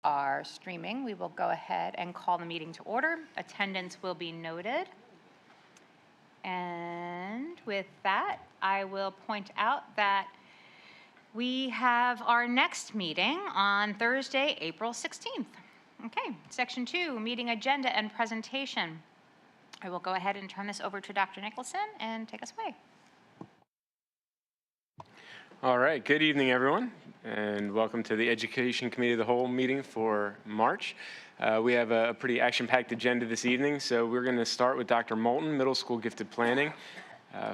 are streaming, we will go ahead and call the meeting to order. Attendance will be noted. And with that, I will point out that we have our next meeting on Thursday, April 16th. Okay, Section 2, meeting agenda and presentation. I will go ahead and turn this over to Dr. Nicholson and take us away. All right, good evening, everyone, and welcome to the Education Committee of the Whole meeting for March. We have a pretty action-packed agenda this evening, so we're going to start with Dr. Moulton, Middle School Gifted Planning.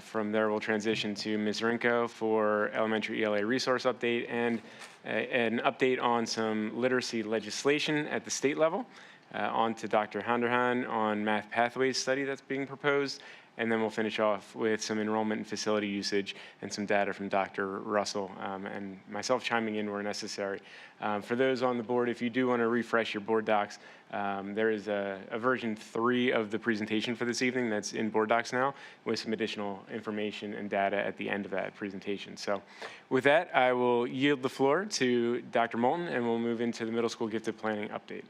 From there, we'll transition to Ms. Rinko for Elementary ELA Resource Update and an update on some literacy legislation at the state level. On to Dr. Handerhan on Math Pathways study that's being proposed. And then we'll finish off with some enrollment and facility usage and some data from Dr. Russell and myself chiming in where necessary. For those on the board, if you do want to refresh your board docs, there is a version 3 of the presentation for this evening that's in board docs now with some additional information and data at the end of that presentation. So with that, I will yield the floor to Dr. Moulton and we'll move into the middle school gifted planning update.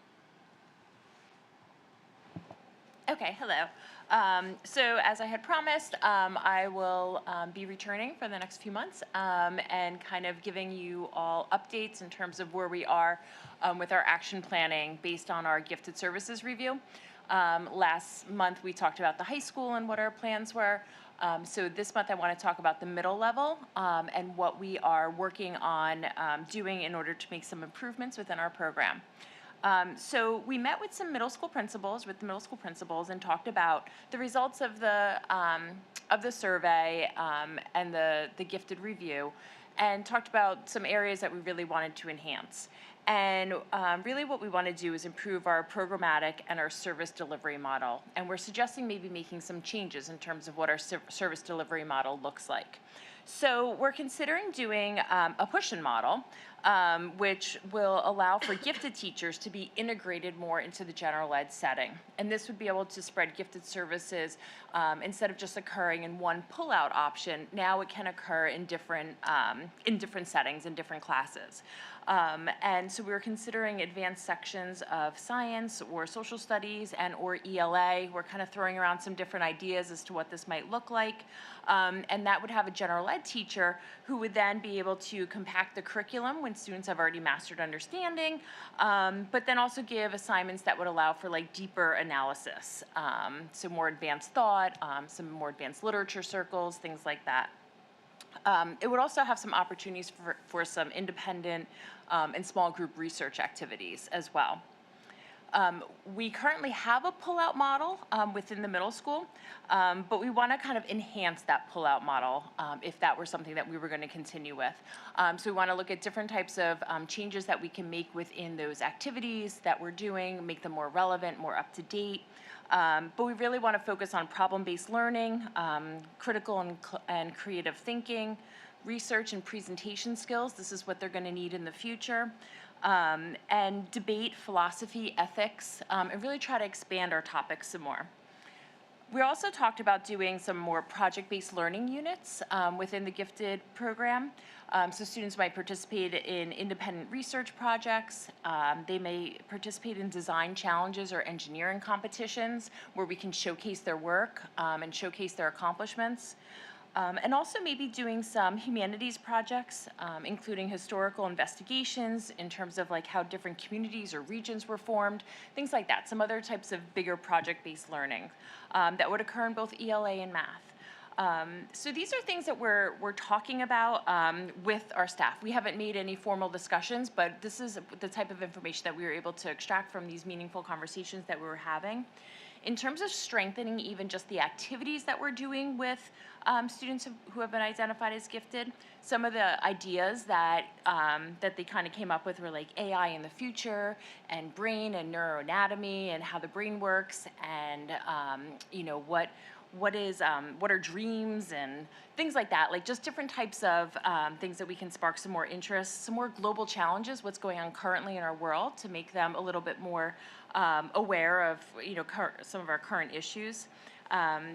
Okay, hello. So as I had promised, I will be returning for the next few months and kind of giving you all updates in terms of where we are with our action planning based on our gifted services review. Last month we talked about the high school and what our plans were. So this month I want to talk about the middle level and what we are working on doing in order to make some improvements within our program. So we met with some middle school principals, and talked about the results of the survey and the gifted review, and talked about some areas that we really wanted to enhance. And really what we want to do is improve our programmatic and our service delivery model. And we're suggesting maybe making some changes in terms of what our service delivery model looks like. So we're considering doing a push-in model, which will allow for gifted teachers to be integrated more into the general ed setting. And this would be able to spread gifted services instead of just occurring in one pull-out option. Now it can occur in different settings, in different classes. And so we were considering advanced sections of science or social studies and or ELA. We're kind of throwing around some different ideas as to what this might look like. And that would have a general ed teacher who would then be able to compact the curriculum when students have already mastered understanding, but then also give assignments that would allow for like deeper analysis. So more advanced thought, some more advanced literature circles, things like that. It would also have some opportunities for some independent and small group research activities as well. We currently have a pull-out model within the middle school, but we want to kind of enhance that pull-out model if that were something that we were going to continue with. So we want to look at different types of changes that we can make within those activities that we're doing, make them more relevant, more up-to-date. But we really want to focus on problem-based learning, critical and creative thinking, research and presentation skills. This is what they're going to need in the future. And debate, philosophy, ethics, and really try to expand our topics some more. We also talked about doing some more project-based learning units within the gifted program. So students might participate in independent research projects. They may participate in design challenges or engineering competitions where we can showcase their work and showcase their accomplishments. And also maybe doing some humanities projects, including historical investigations in terms of like how different communities or regions were formed, things like that, some other types of bigger project-based learning that would occur in both ELA and math. So these are things that we're talking about with our staff. We haven't made any formal discussions, but this is the type of information that we were able to extract from these meaningful conversations that we were having. In terms of strengthening even just the activities that we're doing with students who have been identified as gifted, some of the ideas that they kind of came up with were like AI in the future and brain and neuroanatomy and how the brain works and you know what are dreams and things like that, like just different types of things that we can spark some more interest, some more global challenges, what's going on currently in our world to make them a little bit more aware of some of our current issues.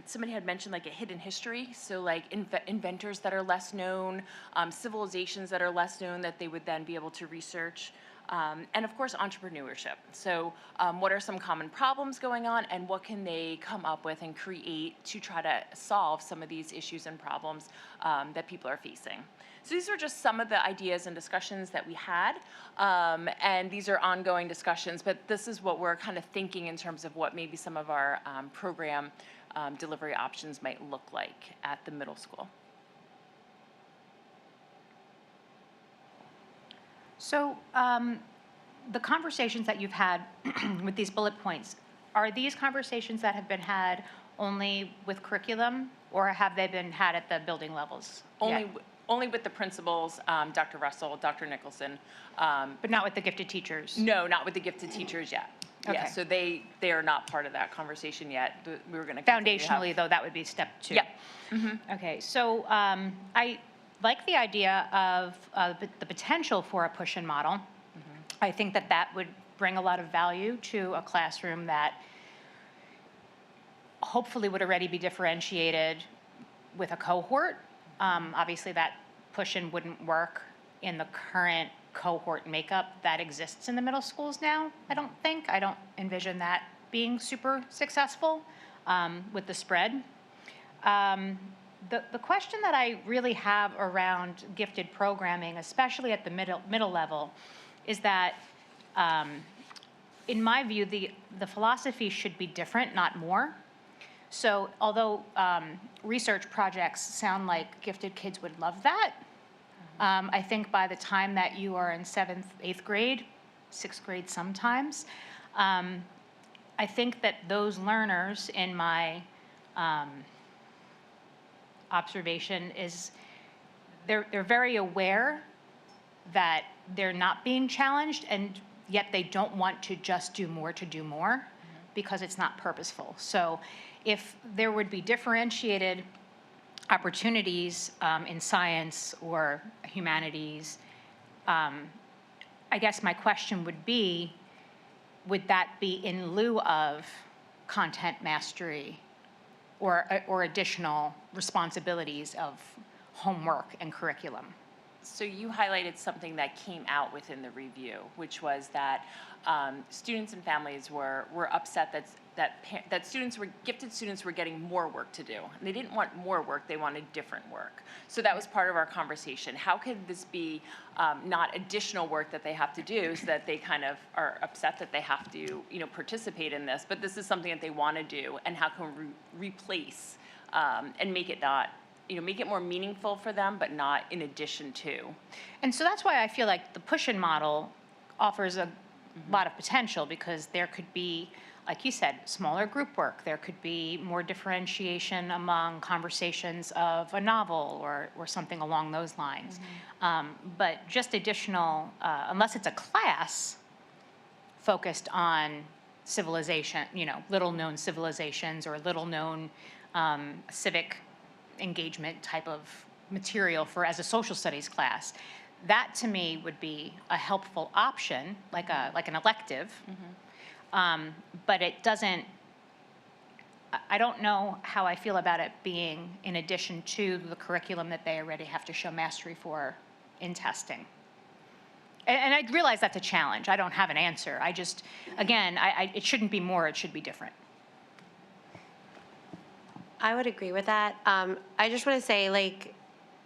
Somebody had mentioned like a hidden history, so like inventors that are less known, civilizations that are less known that they would then be able to research. and of course, entrepreneurship. So what are some common problems going on, and what can they come up with and create to try to solve some of these issues and problems that people are facing? So these are just some of the ideas and discussions that we had, and these are ongoing discussions, but this is what we're kind of thinking in terms of what maybe some of our program delivery options might look like at the middle school. So the conversations that you've had with these bullet points, are these conversations that have been had only with curriculum, or have they been had at the building levels? yet? Only with the principals, Dr. Russell, Dr. Nicholson. But not with the gifted teachers? No, not with the gifted teachers yet. Yeah, Okay. so they are not part of that conversation yet. We were going to Foundationally, though, that would be step 2. Yep. Okay, so I like the idea of the potential for a push-in model. I think that that would bring a lot of value to a classroom that hopefully would already be differentiated with a cohort. Obviously, that push-in wouldn't work in the current cohort makeup that exists in the middle schools now, I don't think. I don't envision that being super successful with the spread. The question that I really have around gifted programming, especially at the middle level, is that, in my view, the philosophy should be different, not more. So although research projects sound like gifted kids would love that, I think by the time that you are in 7th, 8th grade, 6th grade sometimes, I think that those learners, in my observation, is they're very aware that they're not being challenged, and yet they don't want to just do more to do more because it's not purposeful. So if there would be differentiated opportunities in science or humanities, I guess my question would be, would that be in lieu of content mastery or additional responsibilities of homework and curriculum? So you highlighted something that came out within the review, which was that students and families were upset that gifted students were getting more work to do. And they didn't want more work, they wanted different work. So that was part of our conversation. How could this be not additional work that they have to do, so that they kind of are upset that they have to, participate in this, but this is something that they want to do, and how can we replace and make it not, make it more meaningful for them, but not in addition to. And so that's why I feel like the push-in model offers a lot of potential, because there could be, like you said, smaller group work. There could be more differentiation among conversations of a novel or something along those lines. But just additional, unless it's a class focused on civilization, little-known civilizations or little-known civic engagement type of material as a social studies class, that to me would be a helpful option, like an elective. But it doesn't, I don't know how I feel about it being in addition to the curriculum that they already have to show mastery for in testing. And I realize that's a challenge. I don't have an answer. I just, again, it shouldn't be more, it should be different. I would agree with that. I just want to say,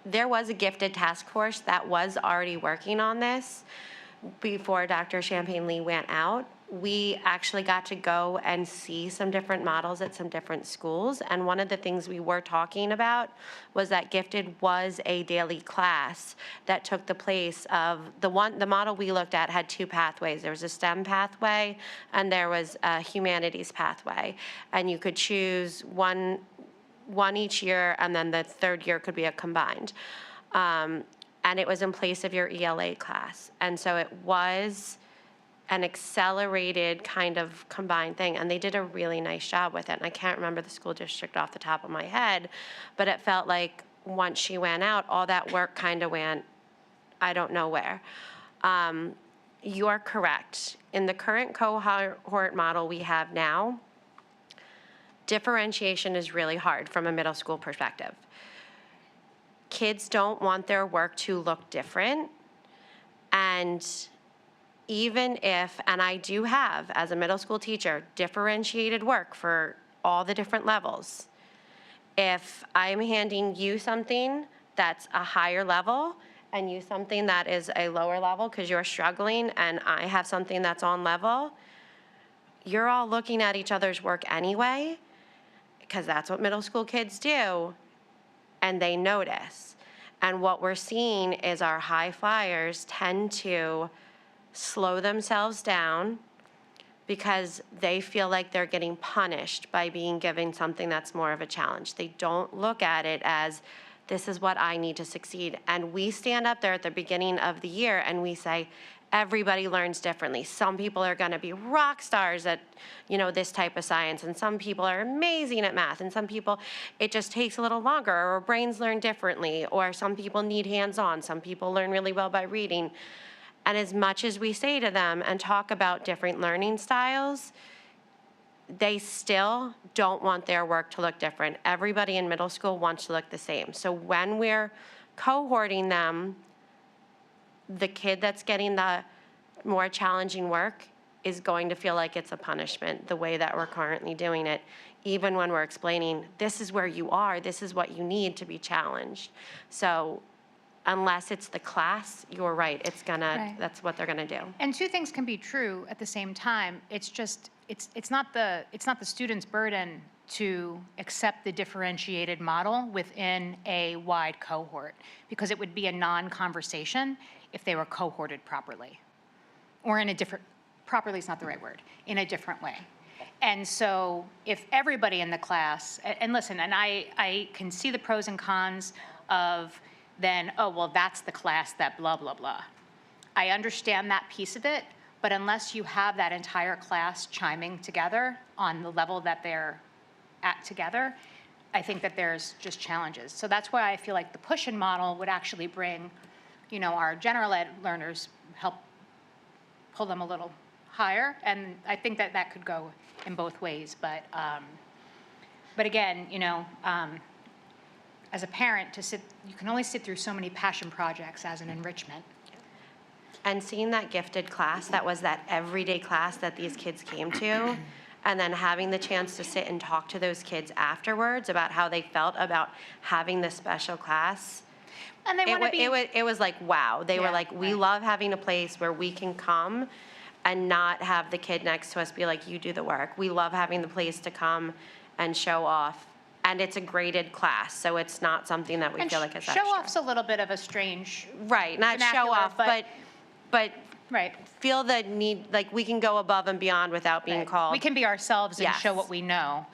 there was a gifted task force that was already working on this before Dr. Champagne-Lee went out. We actually got to go and see some different models at some different schools. And one of the things we were talking about was that gifted was a daily class that took the place of the model we looked at had 2 pathways. There was a STEM pathway and there was a humanities pathway. And you could choose one each year, and then the 3rd year could be a combined. And it was in place of your ELA class. And so it was an accelerated kind of combined thing, and they did a really nice job with it. And I can't remember the school district off the top of my head, but it felt like once she went out, all that work kind of went, I don't know where. You are correct. In the current cohort model we have now, differentiation is really hard from a middle school perspective. Kids don't want their work to look different, and even if, and I do have, as a middle school teacher, differentiated work for all the different levels. If I'm handing you something that's a higher level and you something that is a lower level because you're struggling, and I have something that's on level, you're all looking at each other's work anyway, because that's what middle school kids do, and they notice. And what we're seeing is our high flyers tend to slow themselves down because they feel like they're getting punished by being given something that's more of a challenge. They don't look at it as, this is what I need to succeed. And we stand up there at the beginning of the year and we say, everybody learns differently. Some people are gonna be rock stars at, this type of science, and some people are amazing at math, and some people, it just takes a little longer, or brains learn differently, or some people need hands-on, some people learn really well by reading. And as much as we say to them and talk about different learning styles, they still don't want their work to look different. Everybody in middle school wants to look the same. So when we're cohorting them, the kid that's getting the more challenging work is going to feel like it's a punishment, the way that we're currently doing it, even when we're explaining, this is where you are, this is what you need to be challenged. So unless it's the class, you're right, Right. that's what they're gonna do. And two things can be true at the same time. It's just, it's not the student's burden to accept the differentiated model within a wide cohort, because it would be a non-conversation if they were cohorted properly, or in a different, properly is not the right word, in a different way. And so if everybody in the class, and listen, and I can see the pros and cons of then, oh, well, that's the class that blah, blah, blah. I understand that piece of it, but unless you have that entire class chiming together on the level that they're at together, I think that there's just challenges. So that's why I feel like the push-in model would actually bring, our general ed learners, help pull them a little higher. And I think that that could go in both ways. But again, as a parent, you can only sit through so many passion projects as an enrichment. And seeing that gifted class, that was that everyday class that these kids came to, and then having the chance to sit and talk to those kids afterwards about how they felt about having this special class. And they want to be. It was like, wow. They were Yeah, like, we right. love having a place where we can come and not have the kid next to us be like, you do the work. We love having the place to come and show off. And it's a graded class, so it's not something that we And feel like is show extra. off's a little bit of a strange. Right, not show vernacular, off, but Right. feel the need, like we can go above and beyond without being Right. called. We can be ourselves and show Yes. what we know,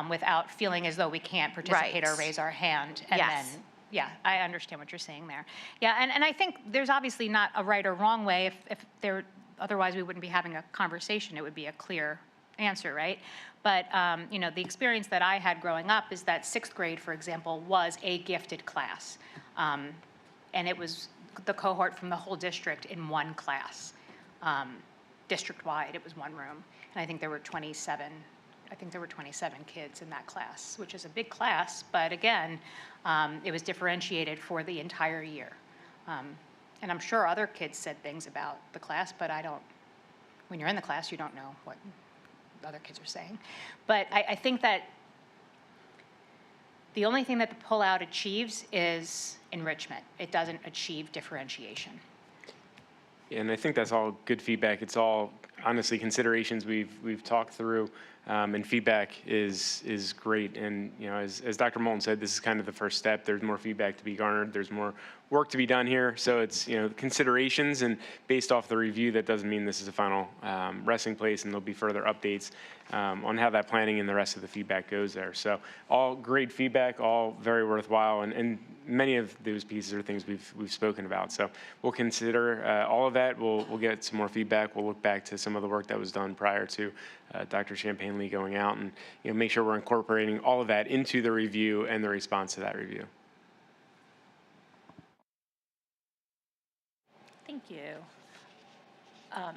without feeling as though we can't participate or Right. raise our hand. And Yes. then, yeah, I understand what you're saying there. Yeah, and I think there's obviously not a right or wrong way. If there, otherwise we wouldn't be having a conversation. It would be a clear answer, right? But, the experience that I had growing up is that sixth grade, for example, was a gifted class. And it was the cohort from the whole district in one class. District-wide, it was one room. And I think there were 27 kids in that class, which is a big class, but again, it was differentiated for the entire year. And I'm sure other kids said things about the class, but when you're in the class, you don't know what other kids are saying. But I think that the only thing that the pullout achieves is enrichment. It doesn't achieve differentiation. And I think that's all good feedback. It's all honestly considerations we've talked through, and feedback is great. And as Dr. Moulton said, this is kind of the first step. There's more feedback to be garnered. There's more work to be done here. So it's considerations, and based off the review, that doesn't mean this is a final resting place. And there'll be further updates on how that planning and the rest of the feedback goes there. So all great feedback, all very worthwhile, and many of those pieces are things we've spoken about. So we'll consider all of that. We'll get some more feedback. We'll look back to some of the work that was done prior to Dr. Champagne-Lee going out, and make sure we're incorporating all of that into the review and the response to that review. Thank you.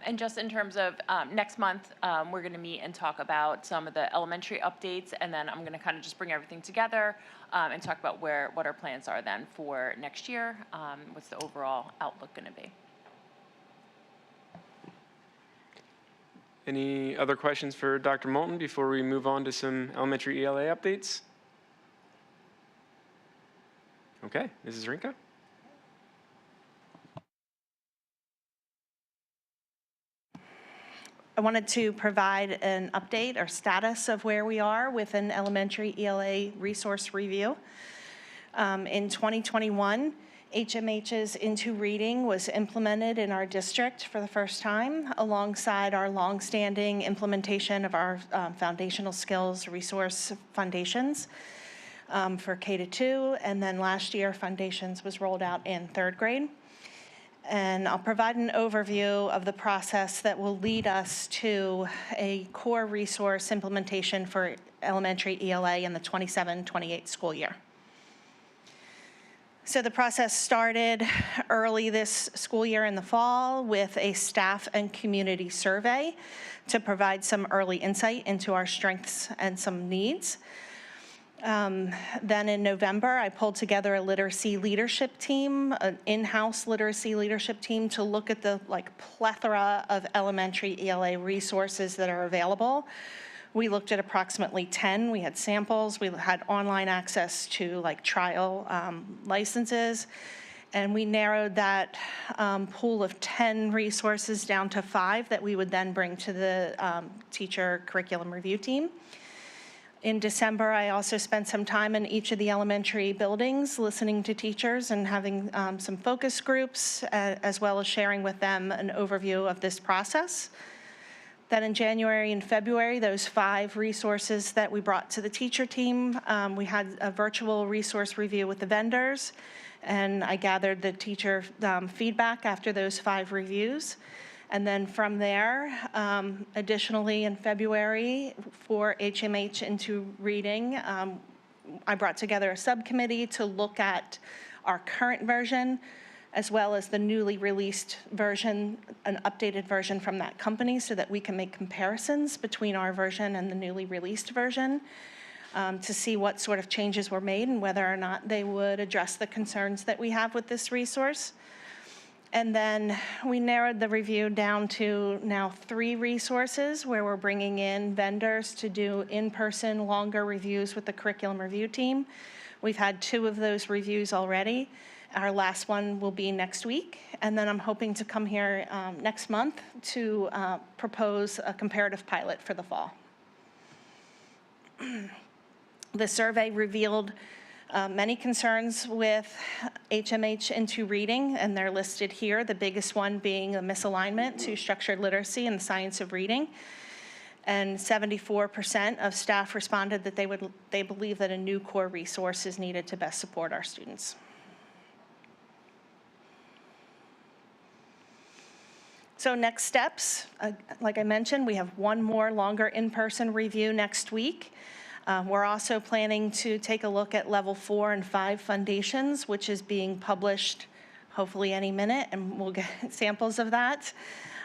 And just in terms of next month, we're going to meet and talk about some of the elementary updates, and then I'm going to kind of just bring everything together and talk about what our plans are then for next year. What's the overall outlook going to be? Any other questions for Dr. Moulton before we move on to some elementary ELA updates? Okay, Mrs. Rinka? I wanted to provide an update or status of where we are with an elementary ELA resource review. In 2021, HMH's Into Reading was implemented in our district for the first time, alongside our longstanding implementation of our foundational skills resource foundations for K-2, and then last year, foundations was rolled out in third grade. And I'll provide an overview of the process that will lead us to a core resource implementation for elementary ELA in the 27-28 school year. So the process started early this school year in the fall with a staff and community survey to provide some early insight into our strengths and some needs. Then in November, I pulled together a literacy leadership team, an in-house literacy leadership team, to look at the plethora of elementary ELA resources that are available. We looked at approximately 10. We had samples. We had online access to trial licenses. And we narrowed that pool of 10 resources down to 5 that we would then bring to the teacher curriculum review team. In December, I also spent some time in each of the elementary buildings listening to teachers and having some focus groups, as well as sharing with them an overview of this process. Then in January and February, those 5 resources that we brought to the teacher team, we had a virtual resource review with the vendors, and I gathered the teacher feedback after those 5 reviews. And then from there, additionally in February for HMH Into Reading, I brought together a subcommittee to look at our current version, as well as the newly released version, an updated version from that company, so that we can make comparisons between our version and the newly released version, to see what sort of changes were made and whether or not they would address the concerns that we have with this resource. And then we narrowed the review down to now 3 resources where we're bringing in vendors to do in-person longer reviews with the curriculum review team. We've had 2 of those reviews already. Our last one will be next week. And then I'm hoping to come here next month to propose a comparative pilot for the fall. The survey revealed many concerns with HMH Into Reading, and they're listed here, the biggest one being a misalignment to structured literacy and the science of reading. And 74% of staff responded that they believe that a new core resource is needed to best support our students. So next steps, like I mentioned, we have 1 more longer in-person review next week. We're also planning to take a look at level 4 and 5 foundations, which is being published hopefully any minute, and we'll get samples of that.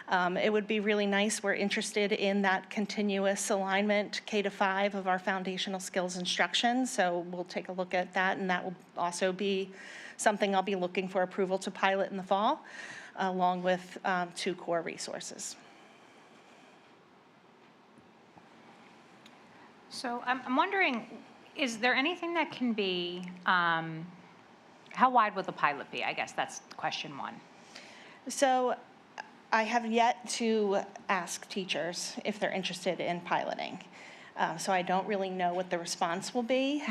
It would be really nice. We're interested in that continuous alignment K-5 of our foundational skills instruction, so we'll take a look at that, and that will also be something I'll be looking for approval to pilot in the fall, along with 2 core resources. So I'm wondering, is there anything that can be, how wide will the pilot be? I guess that's question 1. So I have yet to ask teachers if they're interested in piloting. So I don't really know what the response will be.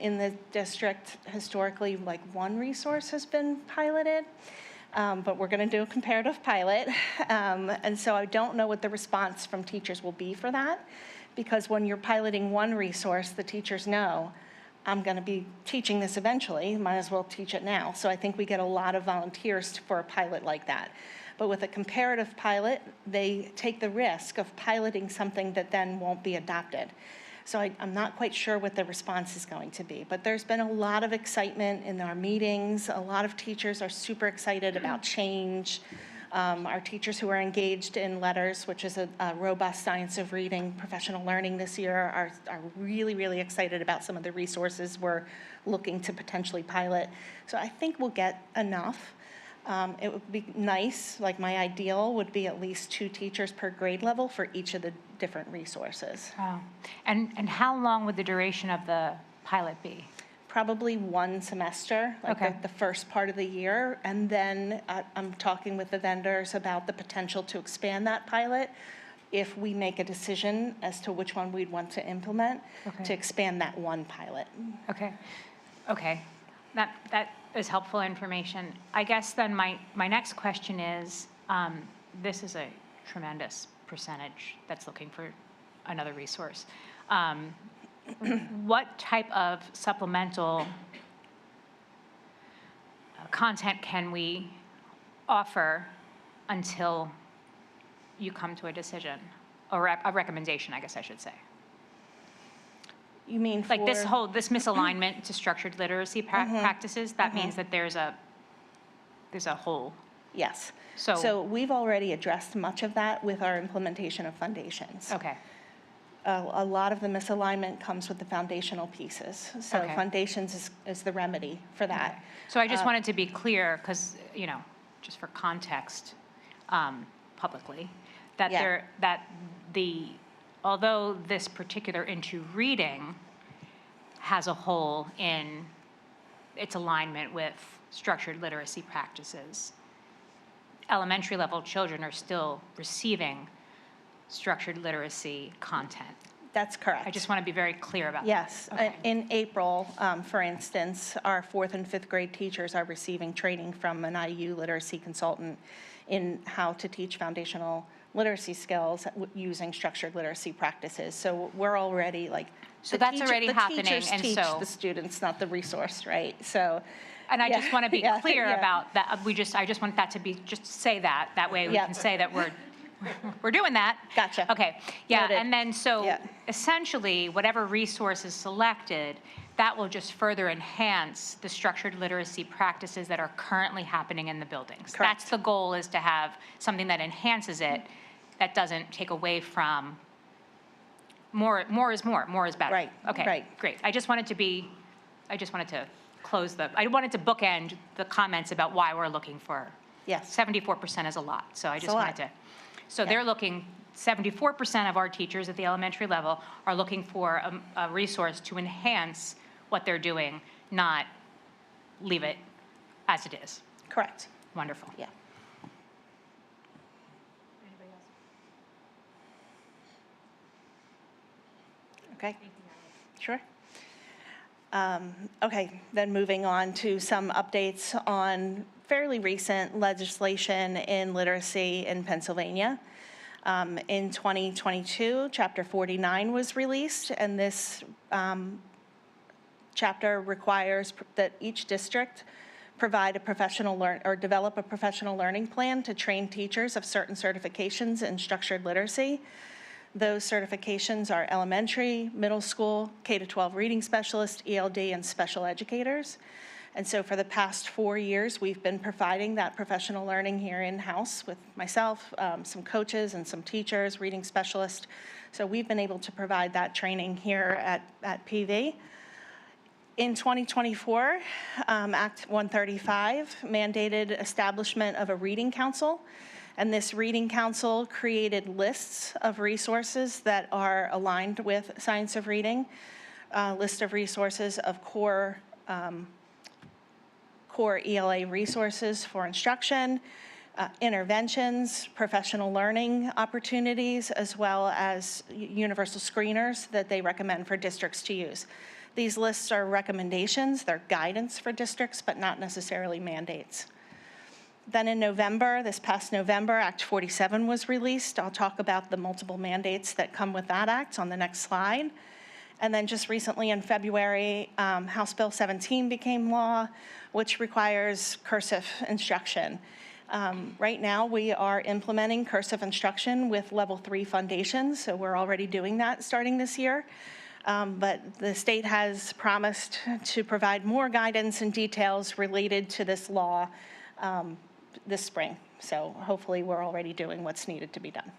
In the district, historically, 1 resource has been piloted. But we're going to do a comparative pilot. And so I don't know what the response from teachers will be for that. Because when you're piloting 1 resource, the teachers know, I'm going to be teaching this eventually, might as well teach it now. So I think we get a lot of volunteers for a pilot like that. But with a comparative pilot, they take the risk of piloting something that then won't be adopted. So I'm not quite sure what the response is going to be. But there's been a lot of excitement in our meetings. A lot of teachers are super excited about change. Our teachers who are engaged in LETTERS, which is a robust science of reading professional learning this year, are really, really excited about some of the resources we're looking to potentially pilot. So I think we'll get enough. It would be nice, like my ideal would be at least 2 teachers per grade level for each of the different resources. Oh. And how long would the duration of the pilot be? Probably 1 semester, like Okay. the first part of the year. And then I'm talking with the vendors about the potential to expand that pilot if we make a decision as to which one we'd want to implement, Okay. to expand that 1 pilot. Okay, okay. That is helpful information. I guess then my next question is, this is a tremendous percentage that's looking for another resource. What type of supplemental content can we offer until you come to a decision, or a recommendation, I guess I should say? You mean for? Like this misalignment to structured literacy practices, that means that there's a hole. Yes. So- So we've already addressed much of that with our implementation of foundations. Okay, A lot of the misalignment comes with the foundational pieces. So Okay. foundations is the remedy for that. so I just wanted to be clear, because, just for context, publicly, that Yeah. although this particular into reading has a hole in its alignment with structured literacy practices, elementary level children are still receiving structured literacy content. That's correct. I just want to be very clear about that. Yes. Okay. In April, for instance, our 4th and 5th grade teachers are receiving training from an IU literacy consultant in how to teach foundational literacy skills using structured literacy practices. So we're already like. So the that's already happening, The teachers and teach so- the students, not the resource, right? So. And I yeah, just want to be yeah, clear yeah. about that. I just want that to be, just say that. That way we Yeah. can say that we're doing that. Gotcha. Okay, yeah, Noted. and then so Yeah. essentially, whatever resource is selected, that will just further enhance the structured literacy practices that are currently happening in the buildings. Correct. That's the goal, is to have something that enhances it, that doesn't take away from, more is better. Right, Okay, right. great. I just wanted to close I wanted to bookend the comments about why we're looking for. Yes. 74% is a lot, so I It's just a wanted lot. to. So they're looking, 74% of our teachers at the elementary level are looking for a resource to enhance what they're doing, not leave it as it is. Correct. Wonderful. Yeah. Okay. Sure. Okay, then moving on to some updates on fairly recent legislation in literacy in Pennsylvania. In 2022, Chapter 49 was released, and this chapter requires that each district provide a develop a professional learning plan to train teachers of certain certifications in structured literacy. Those certifications are elementary, middle school, K-12 reading specialist, ELD, and special educators. And so for the past 4 years, we've been providing that professional learning here in-house with myself, some coaches and some teachers, reading specialists. So we've been able to provide that training here at PV. In 2024, Act 135 mandated establishment of a reading council. And this reading council created lists of resources that are aligned with science of reading, list of resources of core ELA resources for instruction, interventions, professional learning opportunities, as well as universal screeners that they recommend for districts to use. These lists are recommendations, they're guidance for districts, but not necessarily mandates. Then in November, this past November, Act 47 was released. I'll talk about the multiple mandates that come with that act on the next slide. And then just recently in February, House Bill 17 became law, which requires cursive instruction. Right now, we are implementing cursive instruction with level 3 foundations, so we're already doing that starting this year. But the state has promised to provide more guidance and details related to this law this spring. So hopefully we're already doing what's needed to be done.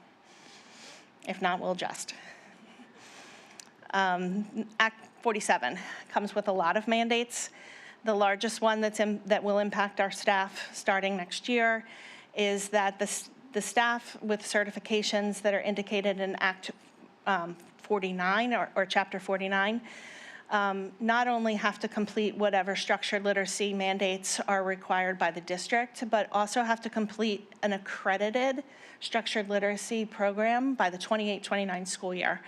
If not, we'll adjust. Act 47 comes with a lot of mandates. The largest one that will impact our staff starting next year is that the staff with certifications that are indicated in Act 49 or Chapter 49 not only have to complete whatever structured literacy mandates are required by the district, but also have to complete an accredited structured literacy program by the 28-29 school year.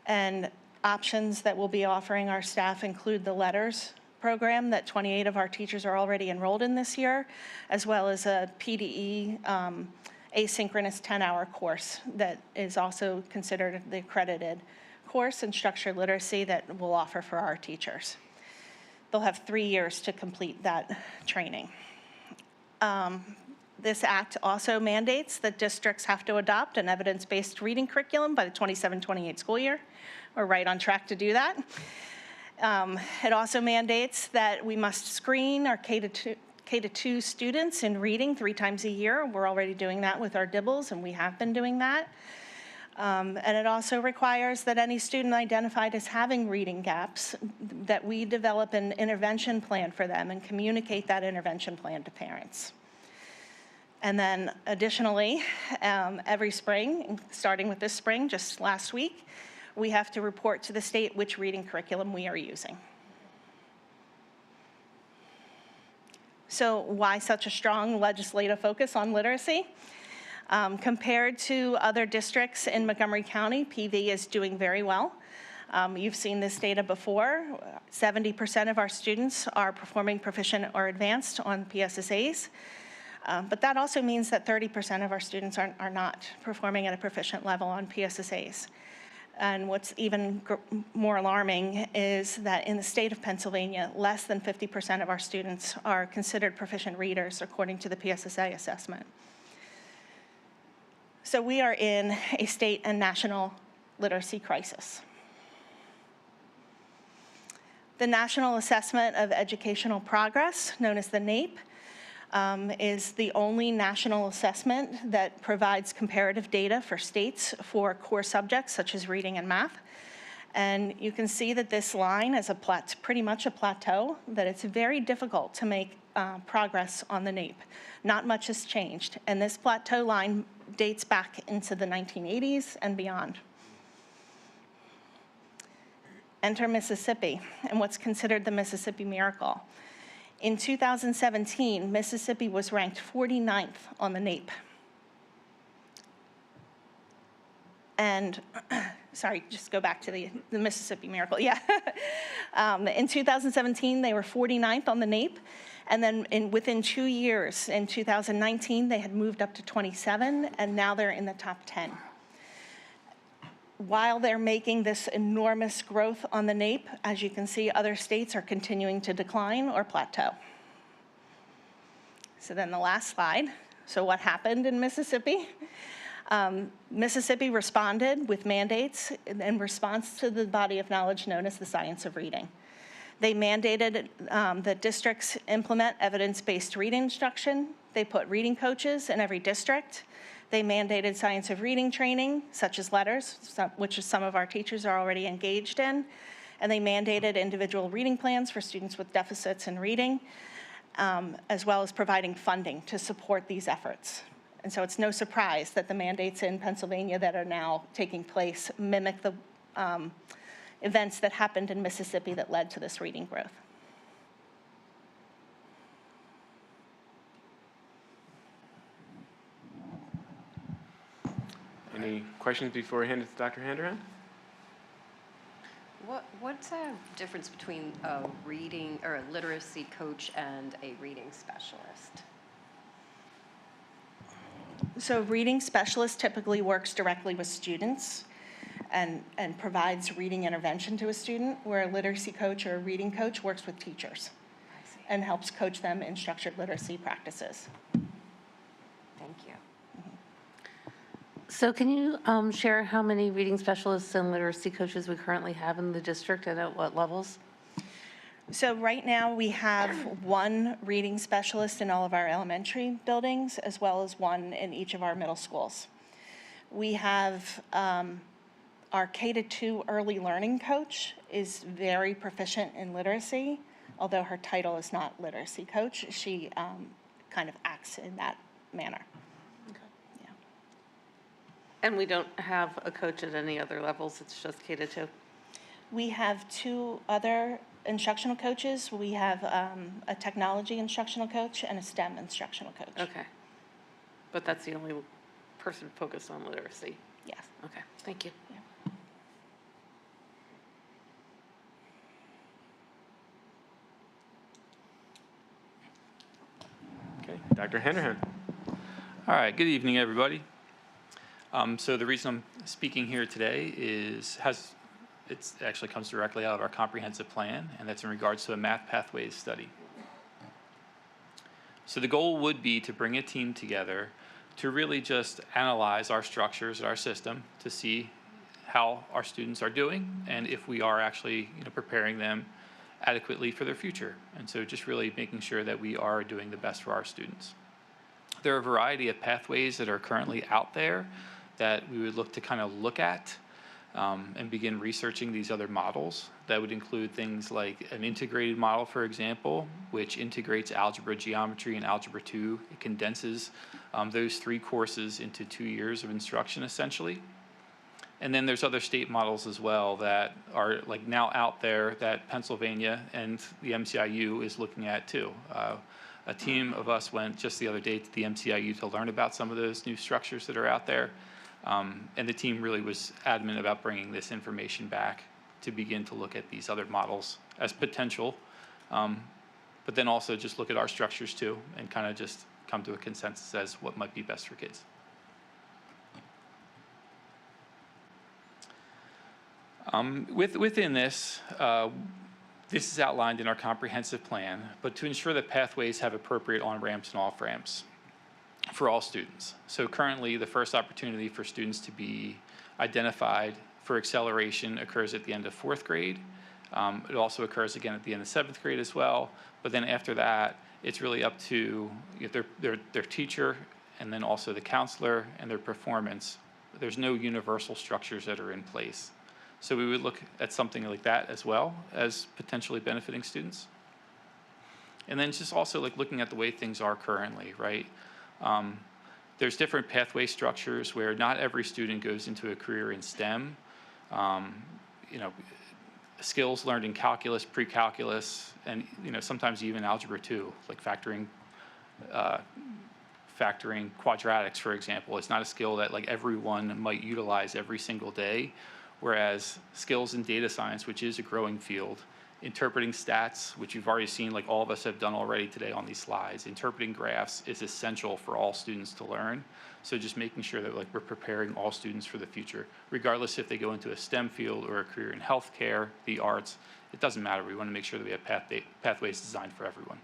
And options that we'll be offering our staff include the LETTERS program that 28 of our teachers are already enrolled in this year, as well as a PDE asynchronous 10-hour course that is also considered the accredited course in structured literacy that we'll offer for our teachers. They'll have 3 years to complete that training. This act also mandates that districts have to adopt an evidence-based reading curriculum by the 27-28 school year. We're right on track to do that. It also mandates that we must screen our K-2 students in reading 3 times a year. We're already doing that with our DIBELS, and we have been doing that. And it also requires that any student identified as having reading gaps, that we develop an intervention plan for them and communicate that intervention plan to parents. And then additionally, every spring, starting with this spring, just last week, we have to report to the state which reading curriculum we are using. So why such a strong legislative focus on literacy? Compared to other districts in Montgomery County, PV is doing very well. You've seen this data before. 70% of our students are performing proficient or advanced on PSSAs. But that also means that 30% of our students are not performing at a proficient level on PSSAs. And what's even more alarming is that in the state of Pennsylvania, less than 50% of our students are considered proficient readers according to the PSSA assessment. So we are in a state and national literacy crisis. The National Assessment of Educational Progress, known as the NAEP, is the only national assessment that provides comparative data for states for core subjects such as reading and math. And you can see that this line is pretty much a plateau, that it's very difficult to make progress on the NAEP. Not much has changed, and this plateau line dates back into the 1980s and beyond. Enter Mississippi and what's considered the Mississippi Miracle. In 2017, Mississippi was ranked 49th on the NAEP. And, sorry, just go back to the Mississippi Miracle, yeah. In 2017, they were 49th on the NAEP. And then within 2 years, in 2019, they had moved up to 27, and now they're in the top 10. While they're making this enormous growth on the NAEP, as you can see, other states are continuing to decline or plateau. So then the last slide. So what happened in Mississippi? Mississippi responded with mandates in response to the body of knowledge known as the science of reading. They mandated that districts implement evidence-based reading instruction. They put reading coaches in every district. They mandated science of reading training, such as LETTERS, which some of our teachers are already engaged in. And they mandated individual reading plans for students with deficits in reading, as well as providing funding to support these efforts. And so it's no surprise that the mandates in Pennsylvania that are now taking place mimic the events that happened in Mississippi that led to this reading growth. Any questions before I hand it to Dr. Handerhan? What's the difference between a reading or a literacy coach and a reading specialist? So reading specialist typically works directly with students and provides reading intervention to a student, where a literacy coach or a reading coach works with teachers and helps coach them in structured literacy practices. Thank you. So can you share how many reading specialists and literacy coaches we currently have in the district and at what levels? So right now we have one reading specialist in all of our elementary buildings, as well as one in each of our middle schools. We have our K-2 early learning coach is very proficient in literacy. although her title is not literacy coach, she kind of acts in that manner. Yeah. And we don't have a coach at any other levels, it's just K to 2? We have 2 other instructional coaches. We have a technology instructional coach and a STEM instructional coach. Okay. But that's the only person focused on literacy? Yes. Okay, thank you. Okay, Dr. Henderson. All right, good evening, everybody. So the reason I'm speaking here today it actually comes directly out of our comprehensive plan, and that's in regards to a math pathways study. So the goal would be to bring a team together to really just analyze our structures and our system to see how our students are doing and if we are actually preparing them adequately for their future. And so just really making sure that we are doing the best for our students. There are a variety of pathways that are currently out there that we would look to kind of look at and begin researching these other models. That would include things like an integrated model, for example, which integrates algebra, geometry, and algebra 2. It condenses those 3 courses into 2 years of instruction, essentially. And then there's other state models as well that are like now out there that Pennsylvania and the MCIU is looking at too. A team of us went just the other day to the MCIU to learn about some of those new structures that are out there. And the team really was adamant about bringing this information back to begin to look at these other models as potential, but then also just look at our structures too and kind of just come to a consensus as what might be best for kids. Within this, this is outlined in our comprehensive plan, but to ensure that pathways have appropriate on-ramps and off-ramps for all students. So currently, the first opportunity for students to be identified for acceleration occurs at the end of 4th grade. It also occurs again at the end of 7th grade as well, but then after that, it's really up to their teacher and then also the counselor and their performance. There's no universal structures that are in place. So we would look at something like that as well as potentially benefiting students. And then just also like looking at the way things are currently, right? There's different pathway structures where not every student goes into a career in STEM. Skills learned in calculus, pre-calculus, and sometimes even algebra 2, like factoring quadratics, for example. It's not a skill that like everyone might utilize every single day. Whereas skills in data science, which is a growing field, interpreting stats, which you've already seen, like all of us have done already today on these slides, interpreting graphs is essential for all students to learn. So just making sure that like we're preparing all students for the future, regardless if they go into a STEM field or a career in healthcare, the arts, it doesn't matter. We want to make sure that we have pathways designed for everyone.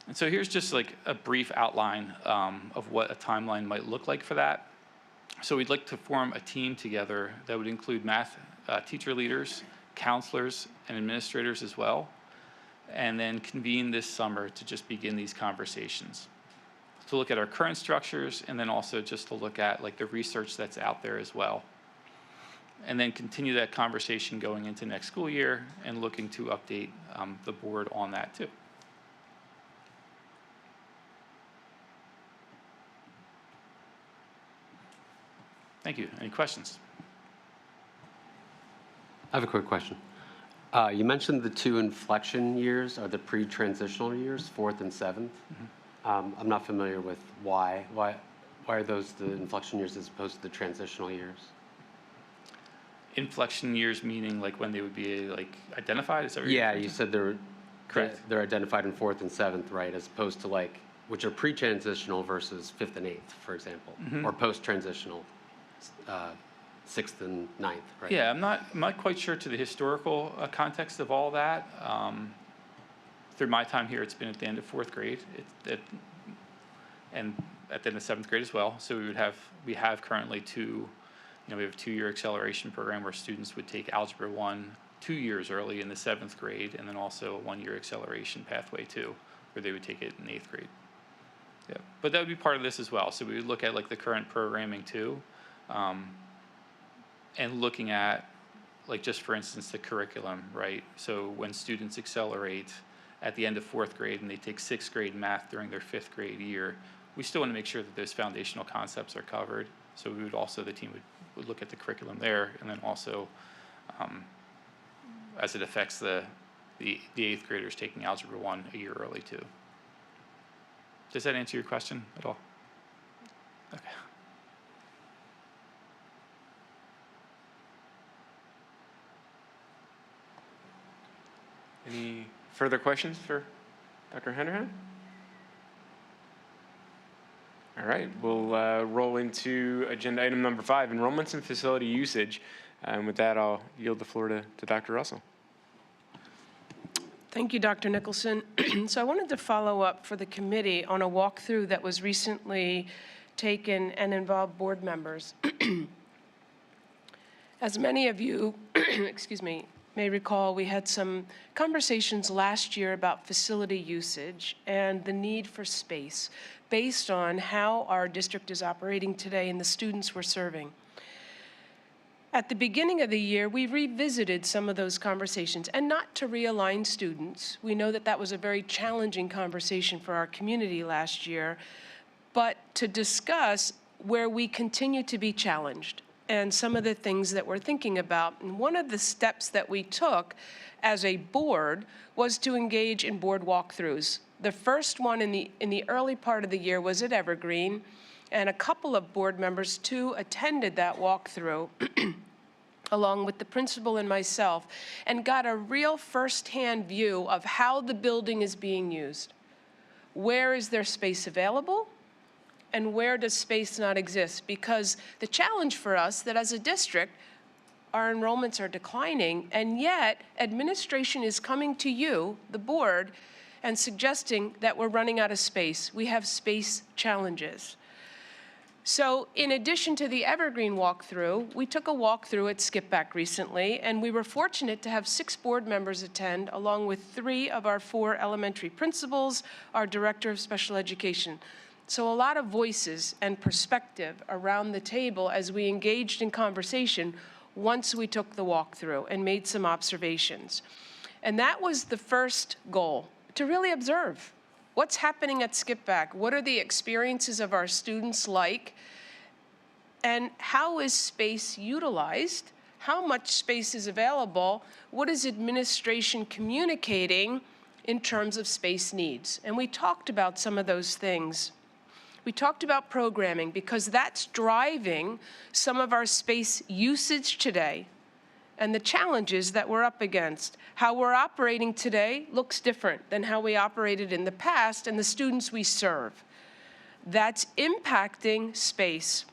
And so here's just like a brief outline of what a timeline might look like for that. So we'd like to form a team together that would include math teacher leaders, counselors, and administrators as well, and then convene this summer to just begin these conversations. To look at our current structures and then also just to look at like the research that's out there as well. And then continue that conversation going into next school year and looking to update the board on that too. Thank you. Any questions? I have a quick question. You mentioned the 2 inflection years are the pre-transitional years, 4th and 7th. Mm-hmm. I'm not familiar with why. Why are those the inflection years as opposed to the transitional years? Inflection years meaning like when they would be like identified? Is that what you're referring to? You said they're correct. They're identified in 4th and 7th, right? As opposed to like which are pre-transitional versus 5th and 8th, for example, or post-transitional. 6th and 9th, right? Yeah, I'm not quite sure to the historical context of all that. Through my time here, it's been at the end of 4th grade, and at the end of 7th grade as well. So we have currently we have a 2-year acceleration program where students would take Algebra 1 2 years early in the 7th grade, and then also a 1-year acceleration pathway too, where they would take it in 8th grade. Yeah, but that would be part of this as well. So we would look at like the current programming too. And looking at like just for instance, the curriculum, right? So when students accelerate at the end of 4th grade and they take 6th grade math during their 5th grade year, we still want to make sure that those foundational concepts are covered. So we would also, the team would look at the curriculum there, and then also as it affects the 8th graders taking Algebra 1 a year early too. Does that answer your question at all? Okay. Any further questions for Dr. Henderhan? All right, we'll roll into agenda item number 5, enrollments and facility usage. And with that, I'll yield the floor to Dr. Russell. Thank you, Dr. Nicholson. So I wanted to follow up for the committee on a walkthrough that was recently taken and involved board members. As many of you, excuse me, may recall, we had some conversations last year about facility usage and the need for space based on how our district is operating today and the students we're serving. At the beginning of the year, we revisited some of those conversations, and not to realign students. We know that that was a very challenging conversation for our community last year, but to discuss where we continue to be challenged and some of the things that we're thinking about. And one of the steps that we took as a board was to engage in board walkthroughs. The first one in the early part of the year was at Evergreen, and a couple of board members too attended that walkthrough along with the principal and myself, and got a real firsthand view of how the building is being used. Where is there space available? And where does space not exist? Because the challenge for us that as a district, our enrollments are declining, and yet administration is coming to you, the board, and suggesting that we're running out of space. We have space challenges. So in addition to the Evergreen walkthrough, we took a walkthrough at Skipback recently, and we were fortunate to have 6 board members attend, along with 3 of our 4 elementary principals, our director of special education. So a lot of voices and perspective around the table as we engaged in conversation once we took the walkthrough and made some observations. And that was the first goal, to really observe what's happening at Skipback. What are the experiences of our students like? And how is space utilized? How much space is available? What is administration communicating in terms of space needs? And we talked about some of those things. We talked about programming because that's driving some of our space usage today and the challenges that we're up against. How we're operating today looks different than how we operated in the past and the students we serve. That's impacting space.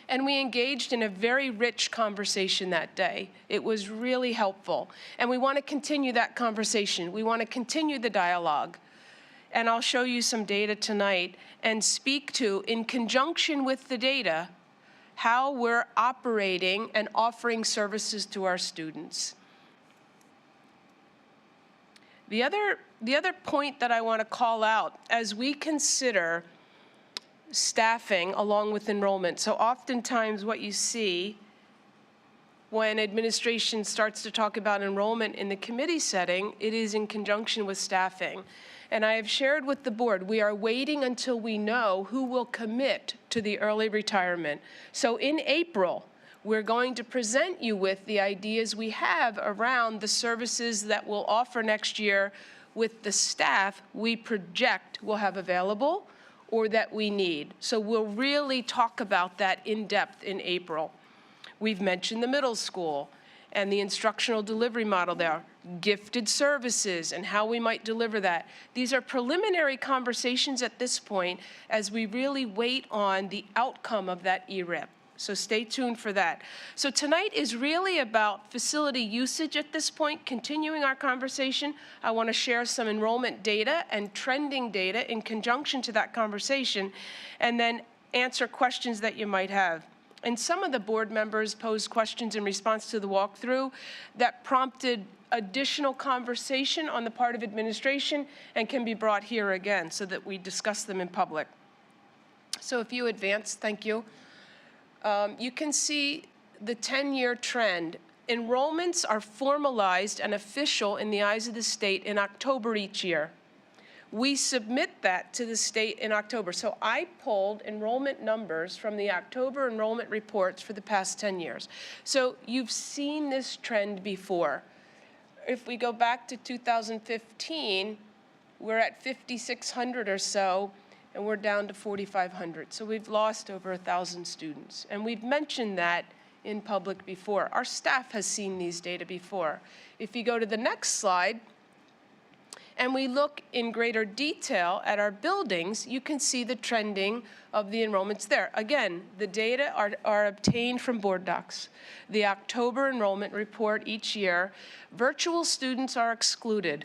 And we engaged in a very rich conversation that day. It was really helpful. And we want to continue that conversation. We want to continue the dialogue. And I'll show you some data tonight and speak to, in conjunction with the data, how we're operating and offering services to our students. The other point that I want to call out as we consider staffing along with enrollment. So oftentimes what you see when administration starts to talk about enrollment in the committee setting, it is in conjunction with staffing. And I have shared with the board, we are waiting until we know who will commit to the early retirement. So in April, we're going to present you with the ideas we have around the services that we'll offer next year with the staff we project we'll have available or that we need. So we'll really talk about that in depth in April. We've mentioned the middle school and the instructional delivery model there, gifted services and how we might deliver that. These are preliminary conversations at this point as we really wait on the outcome of that ERIP. So stay tuned for that. So tonight is really about facility usage at this point, continuing our conversation. I want to share some enrollment data and trending data in conjunction to that conversation, and then answer questions that you might have. And some of the board members posed questions in response to the walkthrough that prompted additional conversation on the part of administration and can be brought here again so that we discuss them in public. So if you advance, thank you. You can see the 10-year trend Enrollments are formalized and official in the eyes of the state in October each year. We submit that to the state in October. So I pulled enrollment numbers from the October enrollment reports for the past 10 years. So you've seen this trend before. If we go back to 2015, we're at 5,600 or so, and we're down to 4,500. So we've lost over 1,000 students. And we've mentioned that in public before. Our staff has seen these data before. If you go to the next slide, and we look in greater detail at our buildings, you can see the trending of the enrollments there. Again, the data are obtained from board docs. The October enrollment report each year, virtual students are excluded.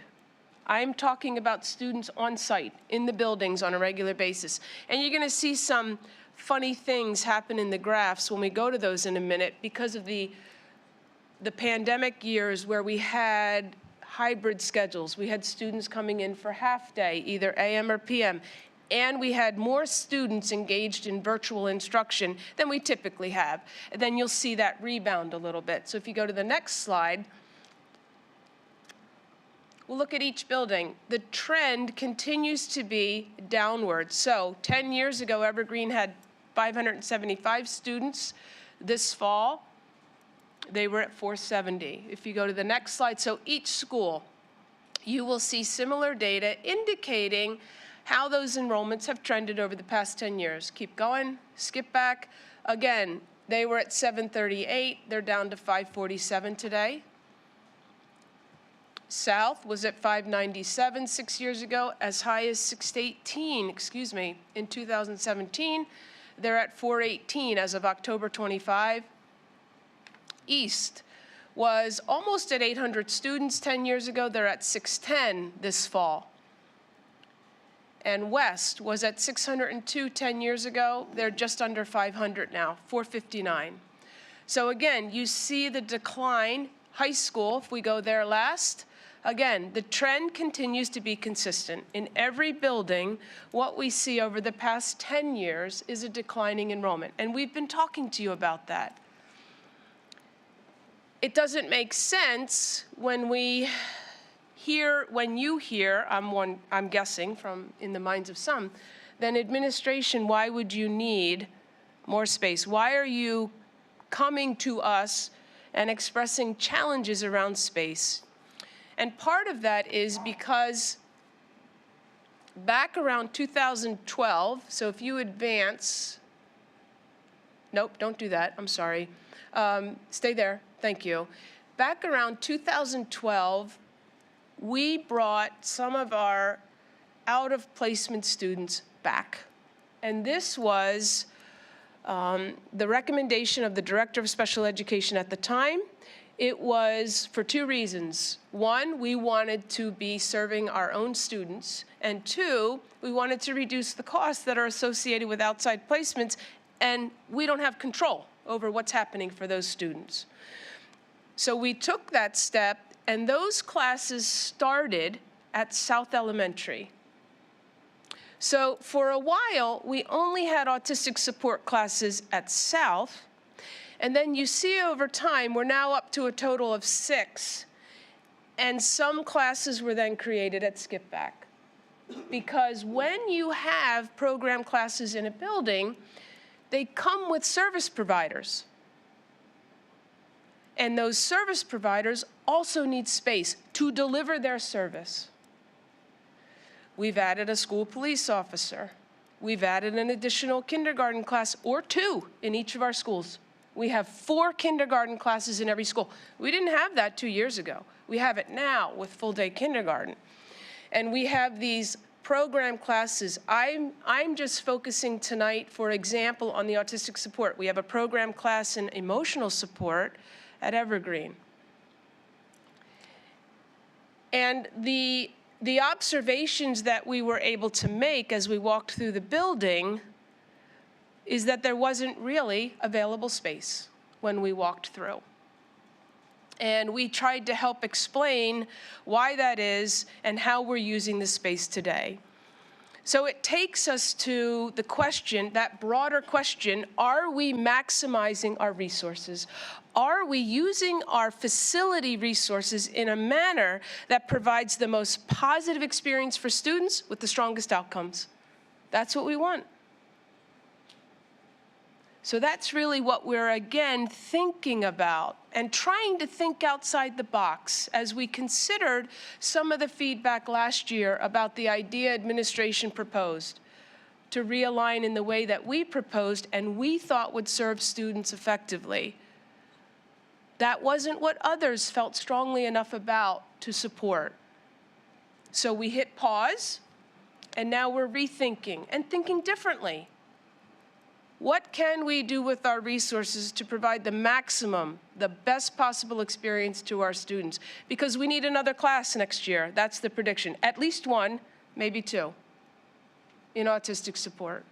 I'm talking about students on site in the buildings on a regular basis. And you're going to see some funny things happen in the graphs when we go to those in a minute because of the pandemic years where we had hybrid schedules. We had students coming in for half day, either AM or PM, and we had more students engaged in virtual instruction than we typically have. And then you'll see that rebound a little bit. So if you go to the next slide, we'll look at each building. The trend continues to be downward. So 10 years ago, Evergreen had 575 students. This fall, they were at 470. If you go to the next slide, so each school, you will see similar data indicating how those enrollments have trended over the past 10 years. Keep going, skip back. Again, they were at 738. They're down to 547 today. South was at 597 6 years ago, as high as 618, in 2017. They're at 418 as of October 25. East was almost at 800 students 10 years ago. They're at 610 this fall. And West was at 602 10 years ago. They're just under 500 now, 459. So again, you see the decline. High school, if we go there last, again, the trend continues to be consistent. In every building, what we see over the past 10 years is a declining enrollment. And we've been talking to you about that. It doesn't make sense when you hear, I'm guessing from in the minds of some, then administration, why would you need more space? Why are you coming to us and expressing challenges around space? And part of that is because back around 2012, so if you advance, nope, don't do that, I'm sorry. Stay there, thank you. Back around 2012, we brought some of our out-of-placement students back. And this was the recommendation of the Director of Special Education at the time. It was for two reasons. One, we wanted to be serving our own students. And two, we wanted to reduce the costs that are associated with outside placements, and we don't have control over what's happening for those students. So we took that step, and those classes started at South Elementary. So for a while, we only had autistic support classes at South. And then you see over time, we're now up to a total of 6. And some classes were then created at Skip Back. Because when you have program classes in a building, they come with service providers. And those service providers also need space to deliver their service. We've added a school police officer. We've added an additional kindergarten class or 2 in each of our schools. We have 4 kindergarten classes in every school. We didn't have that 2 years ago. We have it now with full-day kindergarten. And we have these program classes. I'm just focusing tonight, for example, on the autistic support. We have a program class in emotional support at Evergreen. And the observations that we were able to make as we walked through the building is that there wasn't really available space when we walked through. And we tried to help explain why that is and how we're using the space today. So it takes us to the question, that broader question, are we maximizing our resources? Are we using our facility resources in a manner that provides the most positive experience for students with the strongest outcomes? That's what we want. So that's really what we're, again, thinking about and trying to think outside the box as we considered some of the feedback last year about the idea administration proposed to realign in the way that we proposed and we thought would serve students effectively. That wasn't what others felt strongly enough about to support. So we hit pause, and now we're rethinking and thinking differently. What can we do with our resources to provide the maximum, the best possible experience to our students? Because we need another class next year. That's the prediction. At least one, maybe two, in autistic support.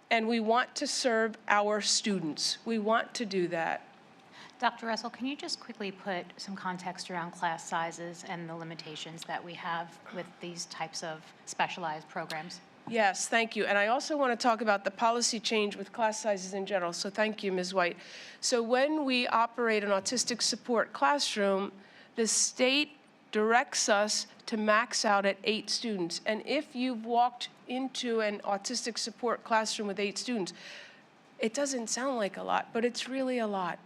And we want to serve our students. We want to do that. Dr. Russell, can you just quickly put some context around class sizes and the limitations that we have with these types of specialized programs? Yes, thank you. And I also want to talk about the policy change with class sizes in general. So thank you, Ms. White. So when we operate an autistic support classroom, the state directs us to max out at 8 students. And if you've walked into an autistic support classroom with 8 students, it doesn't sound like a lot, but it's really a lot.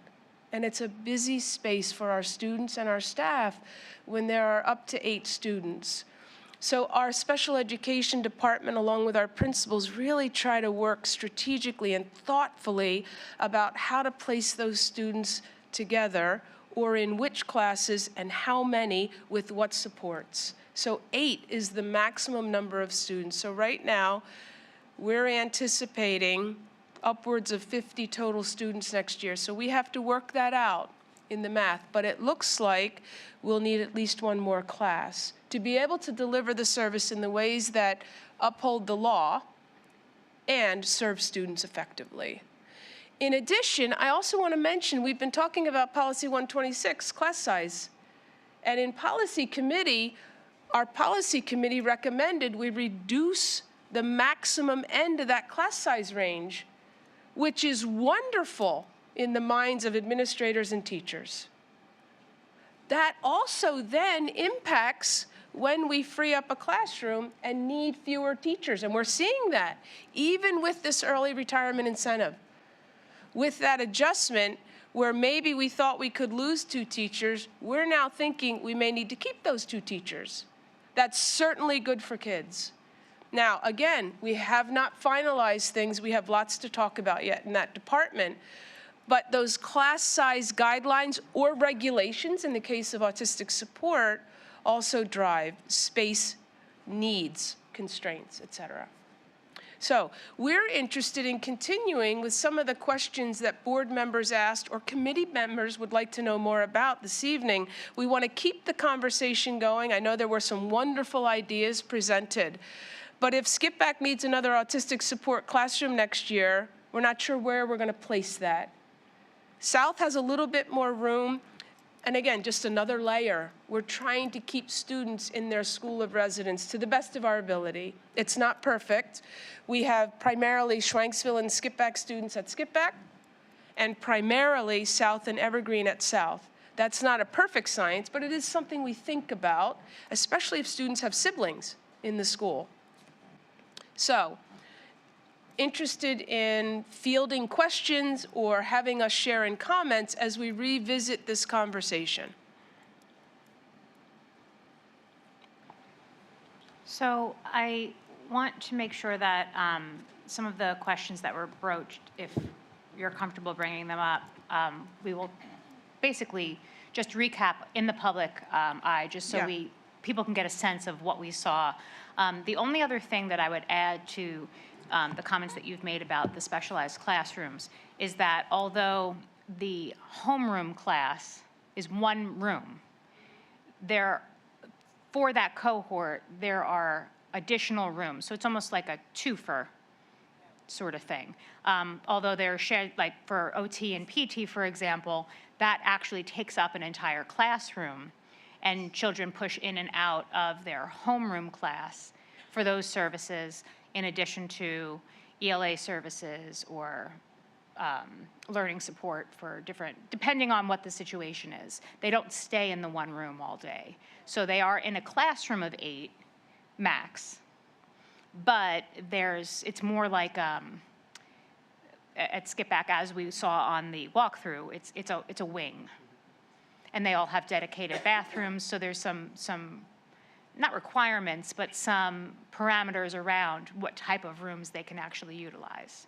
And it's a busy space for our students and our staff when there are up to 8 students. So our special education department, along with our principals, really try to work strategically and thoughtfully about how to place those students together, or in which classes and how many with what supports. So 8 is the maximum number of students. So right now, we're anticipating upwards of 50 total students next year. So we have to work that out in the math, but it looks like we'll need at least one more class to be able to deliver the service in the ways that uphold the law and serve students effectively. In addition, I also want to mention, we've been talking about Policy 126, class size. And in policy committee, our policy committee recommended we reduce the maximum end of that class size range, which is wonderful in the minds of administrators and teachers. That also then impacts when we free up a classroom and need fewer teachers. And we're seeing that, even with this early retirement incentive. With that adjustment, where maybe we thought we could lose 2 teachers, we're now thinking we may need to keep those 2 teachers. That's certainly good for kids. Now, again, we have not finalized things. We have lots to talk about yet in that department. But those class size guidelines or regulations, in the case of autistic support, also drive space needs, constraints, et cetera. So we're interested in continuing with some of the questions that board members asked or committee members would like to know more about this evening. We want to keep the conversation going. I know there were some wonderful ideas presented. But if Skip Back needs another autistic support classroom next year, we're not sure where we're going to place that. South has a little bit more room. And again, just another layer. We're trying to keep students in their school of residence to the best of our ability. It's not perfect. We have primarily Schwanksville and Skip Back students at Skip Back, and primarily South and Evergreen at South. That's not a perfect science, but it is something we think about, especially if students have siblings in the school. So, interested in fielding questions or having us share in comments as we revisit this conversation. So I want to make sure that some of the questions that were broached, if you're comfortable bringing them up, we will basically just recap in the public eye, just so people can get a sense of what we saw. The only other thing that I would add to the comments that you've made about the specialized classrooms is that although the homeroom class is one room, for that cohort, there are additional rooms. So it's almost like a twofer sort of thing. Although they're shared, like for OT and PT, for example, that actually takes up an entire classroom. and children push in and out of their homeroom class for those services, in addition to ELA services or learning support for different, depending on what the situation is. They don't stay in the one room all day. So they are in a classroom of 8 max, but it's more like at Skip Back, as we saw on the walkthrough, it's a wing. And they all have dedicated bathrooms, so there's some not requirements, but some parameters around what type of rooms they can actually utilize.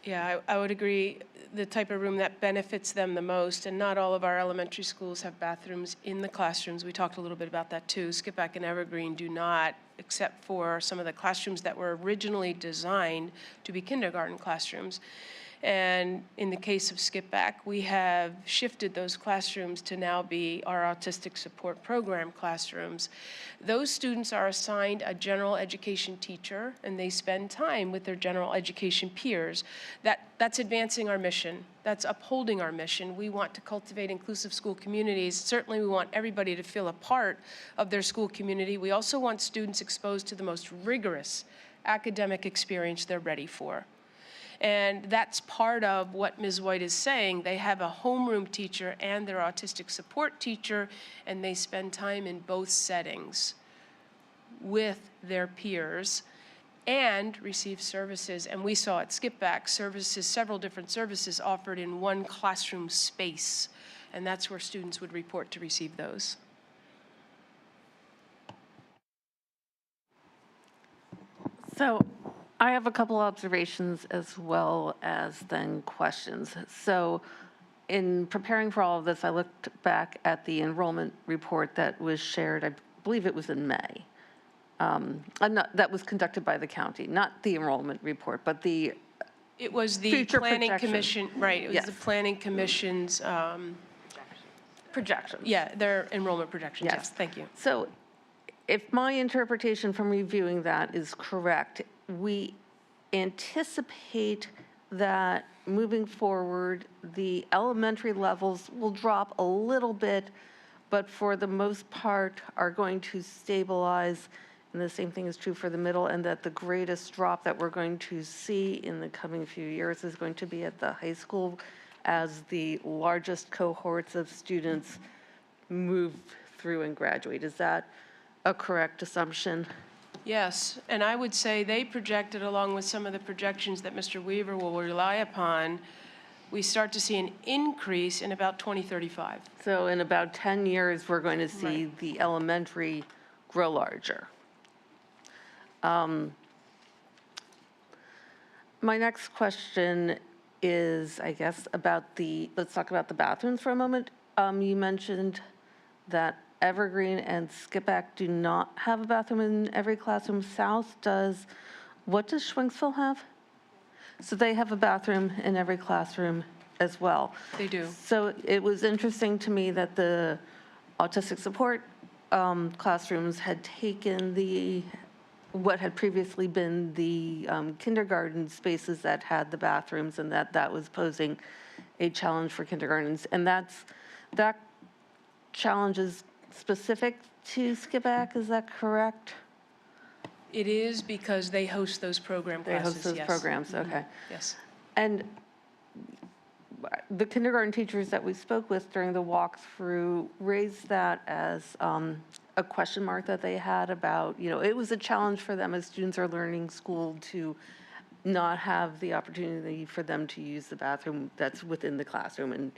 Yeah, I would agree, the type of room that benefits them the most, and not all of our elementary schools have bathrooms in the classrooms. We talked a little bit about that too. Skip Back and Evergreen do not, except for some of the classrooms that were originally designed to be kindergarten classrooms. And in the case of Skip Back, we have shifted those classrooms to now be our autistic support program classrooms. Those students are assigned a general education teacher, and they spend time with their general education peers. That's advancing our mission. That's upholding our mission. We want to cultivate inclusive school communities. Certainly, we want everybody to feel a part of their school community. We also want students exposed to the most rigorous academic experience they're ready for. And that's part of what Ms. White is saying. They have a homeroom teacher and their autistic support teacher, and they spend time in both settings with their peers and receive services. And we saw at Skip Back services, several different services offered in one classroom space. And that's where students would report to receive those. So I have a couple observations as well as then questions. So in preparing for all of this, I looked back at the enrollment report that was shared, I believe it was in May. That was conducted by the county, not the enrollment report, but It was the Future Planning projection. Commission, right, it was Yes. the Planning Commission's, projections. yeah, their enrollment projections, Yes. yes, thank you. So if my interpretation from reviewing that is correct, we anticipate that moving forward, the elementary levels will drop a little bit, but for the most part are going to stabilize. And the same thing is true for the middle, and that the greatest drop that we're going to see in the coming few years is going to be at the high school as the largest cohorts of students move through and graduate. Is that a correct assumption? Yes, and I would say they projected, along with some of the projections that Mr. Weaver will rely upon, we start to see an increase in about 2035. So in about 10 years, we're going to see Right. the elementary grow larger. My next question is, I guess, let's talk about the bathrooms for a moment. You mentioned that Evergreen and Skip Back do not have a bathroom in every classroom. What does Schwenksville have? So they have a bathroom in every classroom as well. They do. So it was interesting to me that the autistic support classrooms had taken what had previously been the kindergarten spaces that had the bathrooms, and that was posing a challenge for kindergartens. And that challenge is specific to Skip Back, is that correct? It is because they host those program They classes, host those yes. programs, okay. Yes. And the kindergarten teachers that we spoke with during the walkthrough raised that as a question mark that they had about, it was a challenge for them as students are learning school to not have the opportunity for them to use the bathroom that's within the classroom, and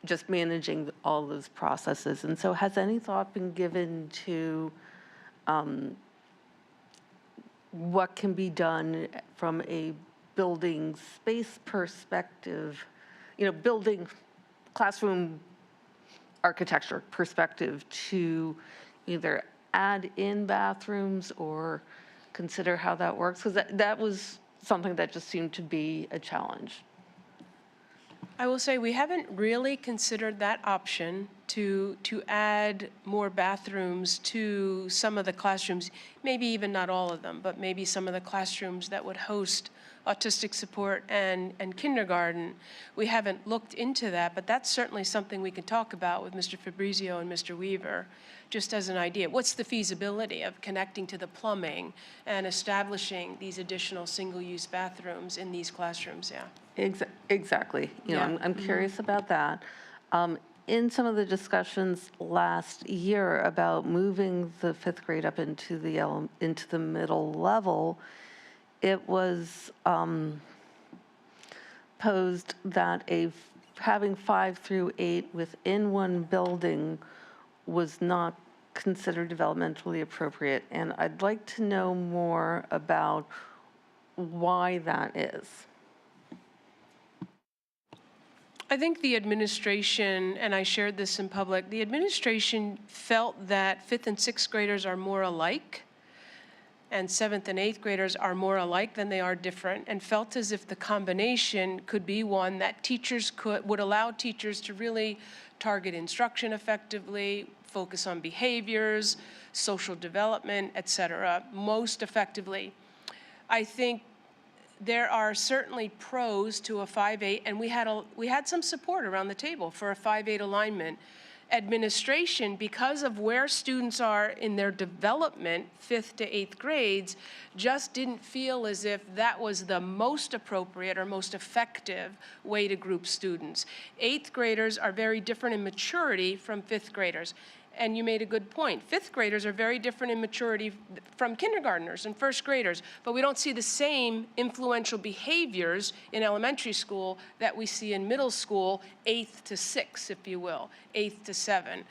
just managing all those processes. And so has any thought been given to what can be done from a building space perspective, building classroom architecture perspective, to either add in bathrooms or consider how that works? Because that was something that just seemed to be a challenge. I will say we haven't really considered that option to add more bathrooms to some of the classrooms, maybe even not all of them, but maybe some of the classrooms that would host autistic support and kindergarten. We haven't looked into that, but that's certainly something we can talk about with Mr. Fabrizio and Mr. Weaver, just as an idea. What's the feasibility of connecting to the plumbing and establishing these additional single-use bathrooms in these classrooms? Yeah. Exactly. You know, Yeah. I'm curious about that. In some of the discussions last year about moving the fifth grade up into the middle level, it was posed that having 5 through 8 within one building was not considered developmentally appropriate. And I'd like to know more about why that is. I think the administration, and I shared this in public, the administration felt that 5th and 6th graders are more alike, and 7th and 8th graders are more alike than they are different, and felt as if the combination could be one that would allow teachers to really target instruction effectively, focus on behaviors, social development, et cetera, most effectively. I think there are certainly pros to a 5-8, and we had some support around the table for a 5-8 alignment. Administration, because of where students are in their development, 5th to 8th grades, just didn't feel as if that was the most appropriate or most effective way to group students. 8th graders are very different in maturity from 5th graders. And you made a good point. 5th graders are very different in maturity from kindergartners and 1st graders, but we don't see the same influential behaviors in elementary school that we see in middle school, 8th to 6, if you will, 8th to 7.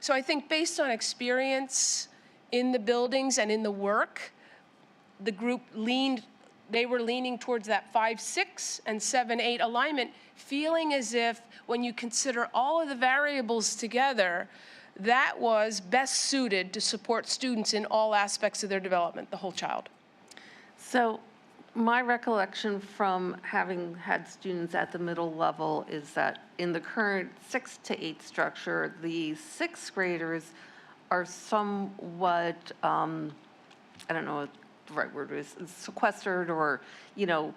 So I think based on experience in the buildings and in the work, the group they were leaning towards that 5-6 and 7-8 alignment, feeling as if when you consider all of the variables together, that was best suited to support students in all aspects of their development, the whole child. So my recollection from having had students at the middle level is that in the current 6 to 8 structure, the 6th graders are somewhat, I don't know what the right word is, sequestered or, you know,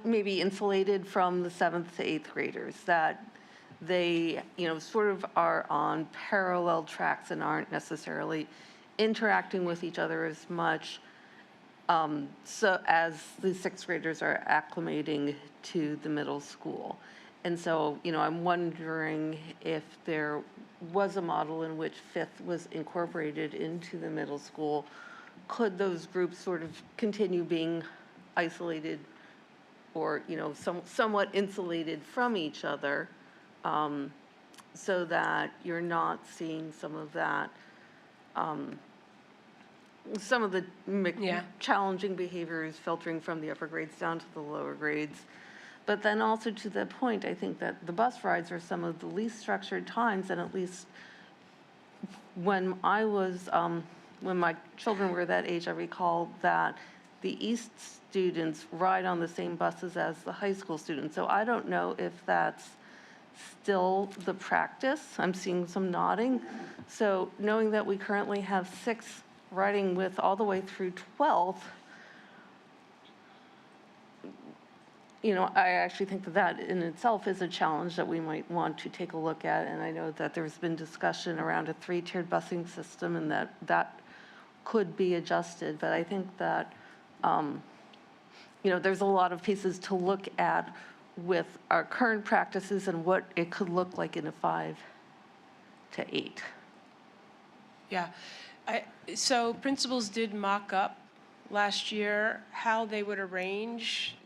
maybe insulated from the 7th to 8th graders, that they, you know, sort of are on parallel tracks and aren't necessarily interacting with each other as much, so as the 6th graders are acclimating to the middle school. And so, you know, I'm wondering if there was a model in which 5th was incorporated into the middle school, could those groups sort of continue being isolated or, you know, somewhat insulated from each other, so that you're not seeing some of that, some of the challenging behaviors filtering from the upper grades down to the lower grades. But then also to the point, I think that the bus rides are some of the least structured times, and at least when I was, when my children were that age, I recall that the East students ride on the same buses as the high school students. So I don't know if that's still the practice. I'm seeing some nodding. So knowing that we currently have 6 riding with all the way through 12th, you know, I actually think that that in itself is a challenge that we might want to take a look at. And I know that there's been discussion around a 3-tiered busing system and that could be adjusted. But I think that, you know, there's a lot of pieces to look at with our current practices and what it could look like in a 5 to 8. Yeah. So principals did mock up last year how they would arrange.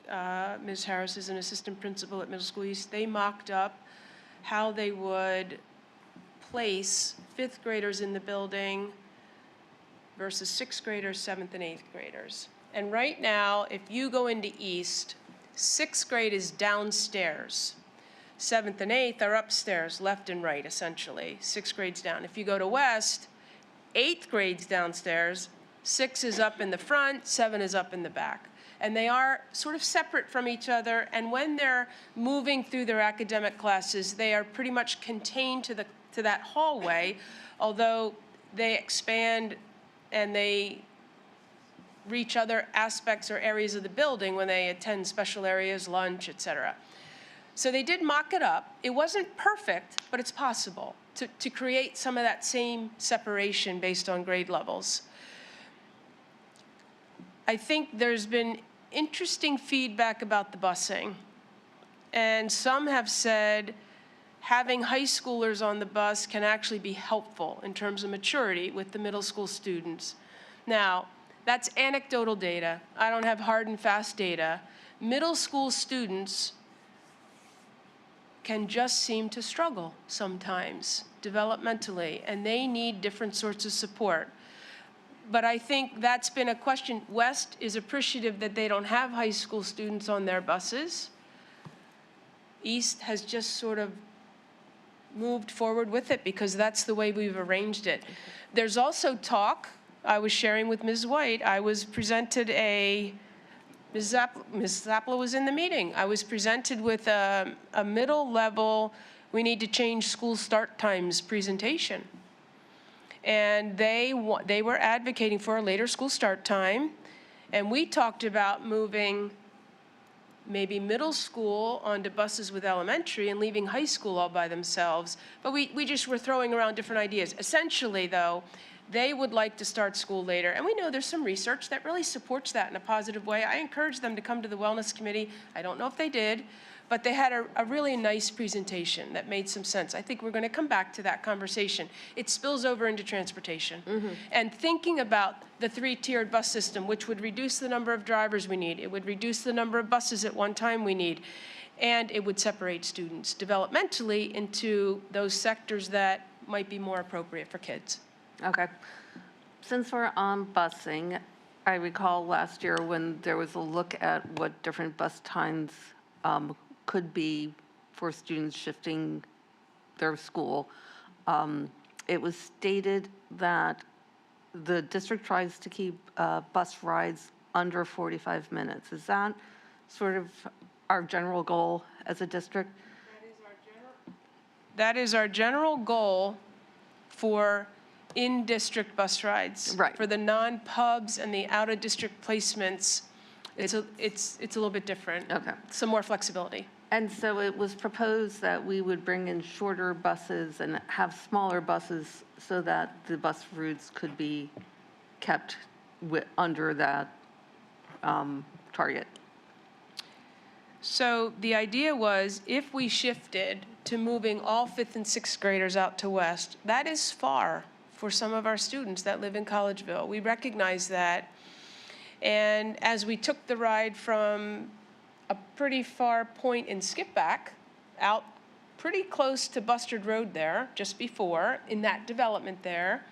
Ms. Harris is an assistant principal at Middle School East. They mocked up how they would place 5th graders in the building versus 6th graders, 7th and 8th graders. And right now, if you go into East, 6th grade is downstairs. 7th and 8th are upstairs, left and right, essentially. 6th grade's down. If you go to West, 8th grade's downstairs, 6 is up in the front, 7 is up in the back. And they are sort of separate from each other, and when they're moving through their academic classes, they are pretty much contained to that hallway, although they expand and they reach other aspects or areas of the building when they attend special areas, lunch, et cetera. So they did mock it up. It wasn't perfect, but it's possible to create some of that same separation based on grade levels. I think there's been interesting feedback about the busing. And some have said having high schoolers on the bus can actually be helpful in terms of maturity with the middle school students. Now, that's anecdotal data. I don't have hard and fast data. Middle school students can just seem to struggle sometimes developmentally, and they need different sorts of support. But I think that's been a question. West is appreciative that they don't have high school students on their buses. East has just sort of moved forward with it because that's the way we've arranged it. There's also talk, I was sharing with Ms. White, I was presented Ms. Zappala was in the meeting. I was presented with a middle level, we need to change school start times presentation. And they were advocating for a later school start time. And we talked about moving maybe middle school onto buses with elementary and leaving high school all by themselves. But we just were throwing around different ideas. Essentially, though, they would like to start school later. And we know there's some research that really supports that in a positive way. I encouraged them to come to the Wellness Committee. I don't know if they did, but they had a really nice presentation that made some sense. I think we're going to come back to that conversation. It spills over into transportation. And thinking about the three-tiered bus system, which would reduce the number of drivers we need, it would reduce the number of buses at one time we need, and it would separate students developmentally into those sectors that might be more appropriate for kids. Okay. Since we're on busing, I recall last year when there was a look at what different bus times could be for students shifting their school. It was stated that the district tries to keep bus rides under 45 minutes. Is that sort of our general goal as a district? That is our general goal for in-district bus rides. Right. For the non-pubs and the out-of-district placements, it's a little bit different. Okay. Some more flexibility. And so it was proposed that we would bring in shorter buses and have smaller buses so that the bus routes could be kept under that target. So the idea was if we shifted to moving all 5th and 6th graders out to West, that is far for some of our students that live in Collegeville. We recognize that. And as we took the ride from a pretty far point in Skipback out pretty close to Bustard Road there, just before, in that development there,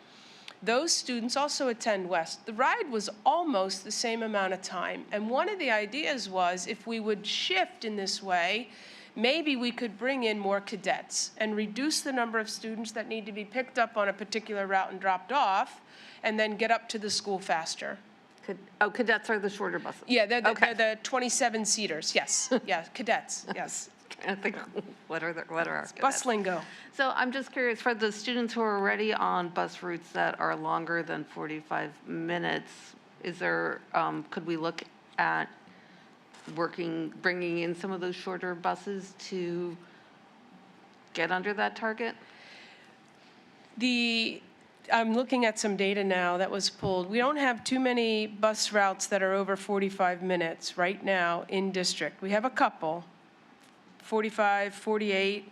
those students also attend West. The ride was almost the same amount of time. And one of the ideas was if we would shift in this way, maybe we could bring in more cadets and reduce the number of students that need to be picked up on a particular route and dropped off, and then get up to the school faster. Cadets are the shorter buses? Yeah, they're the 27-seaters, yes. Yeah, cadets, yes. I think, what are our cadets? Bus lingo. So I'm just curious, for the students who are already on bus routes that are longer than 45 minutes, is there, could we look at bringing in some of those shorter buses to get under that target? I'm looking at some data now that was pulled. We don't have too many bus routes that are over 45 minutes right now in district. We have a couple, 45, 48.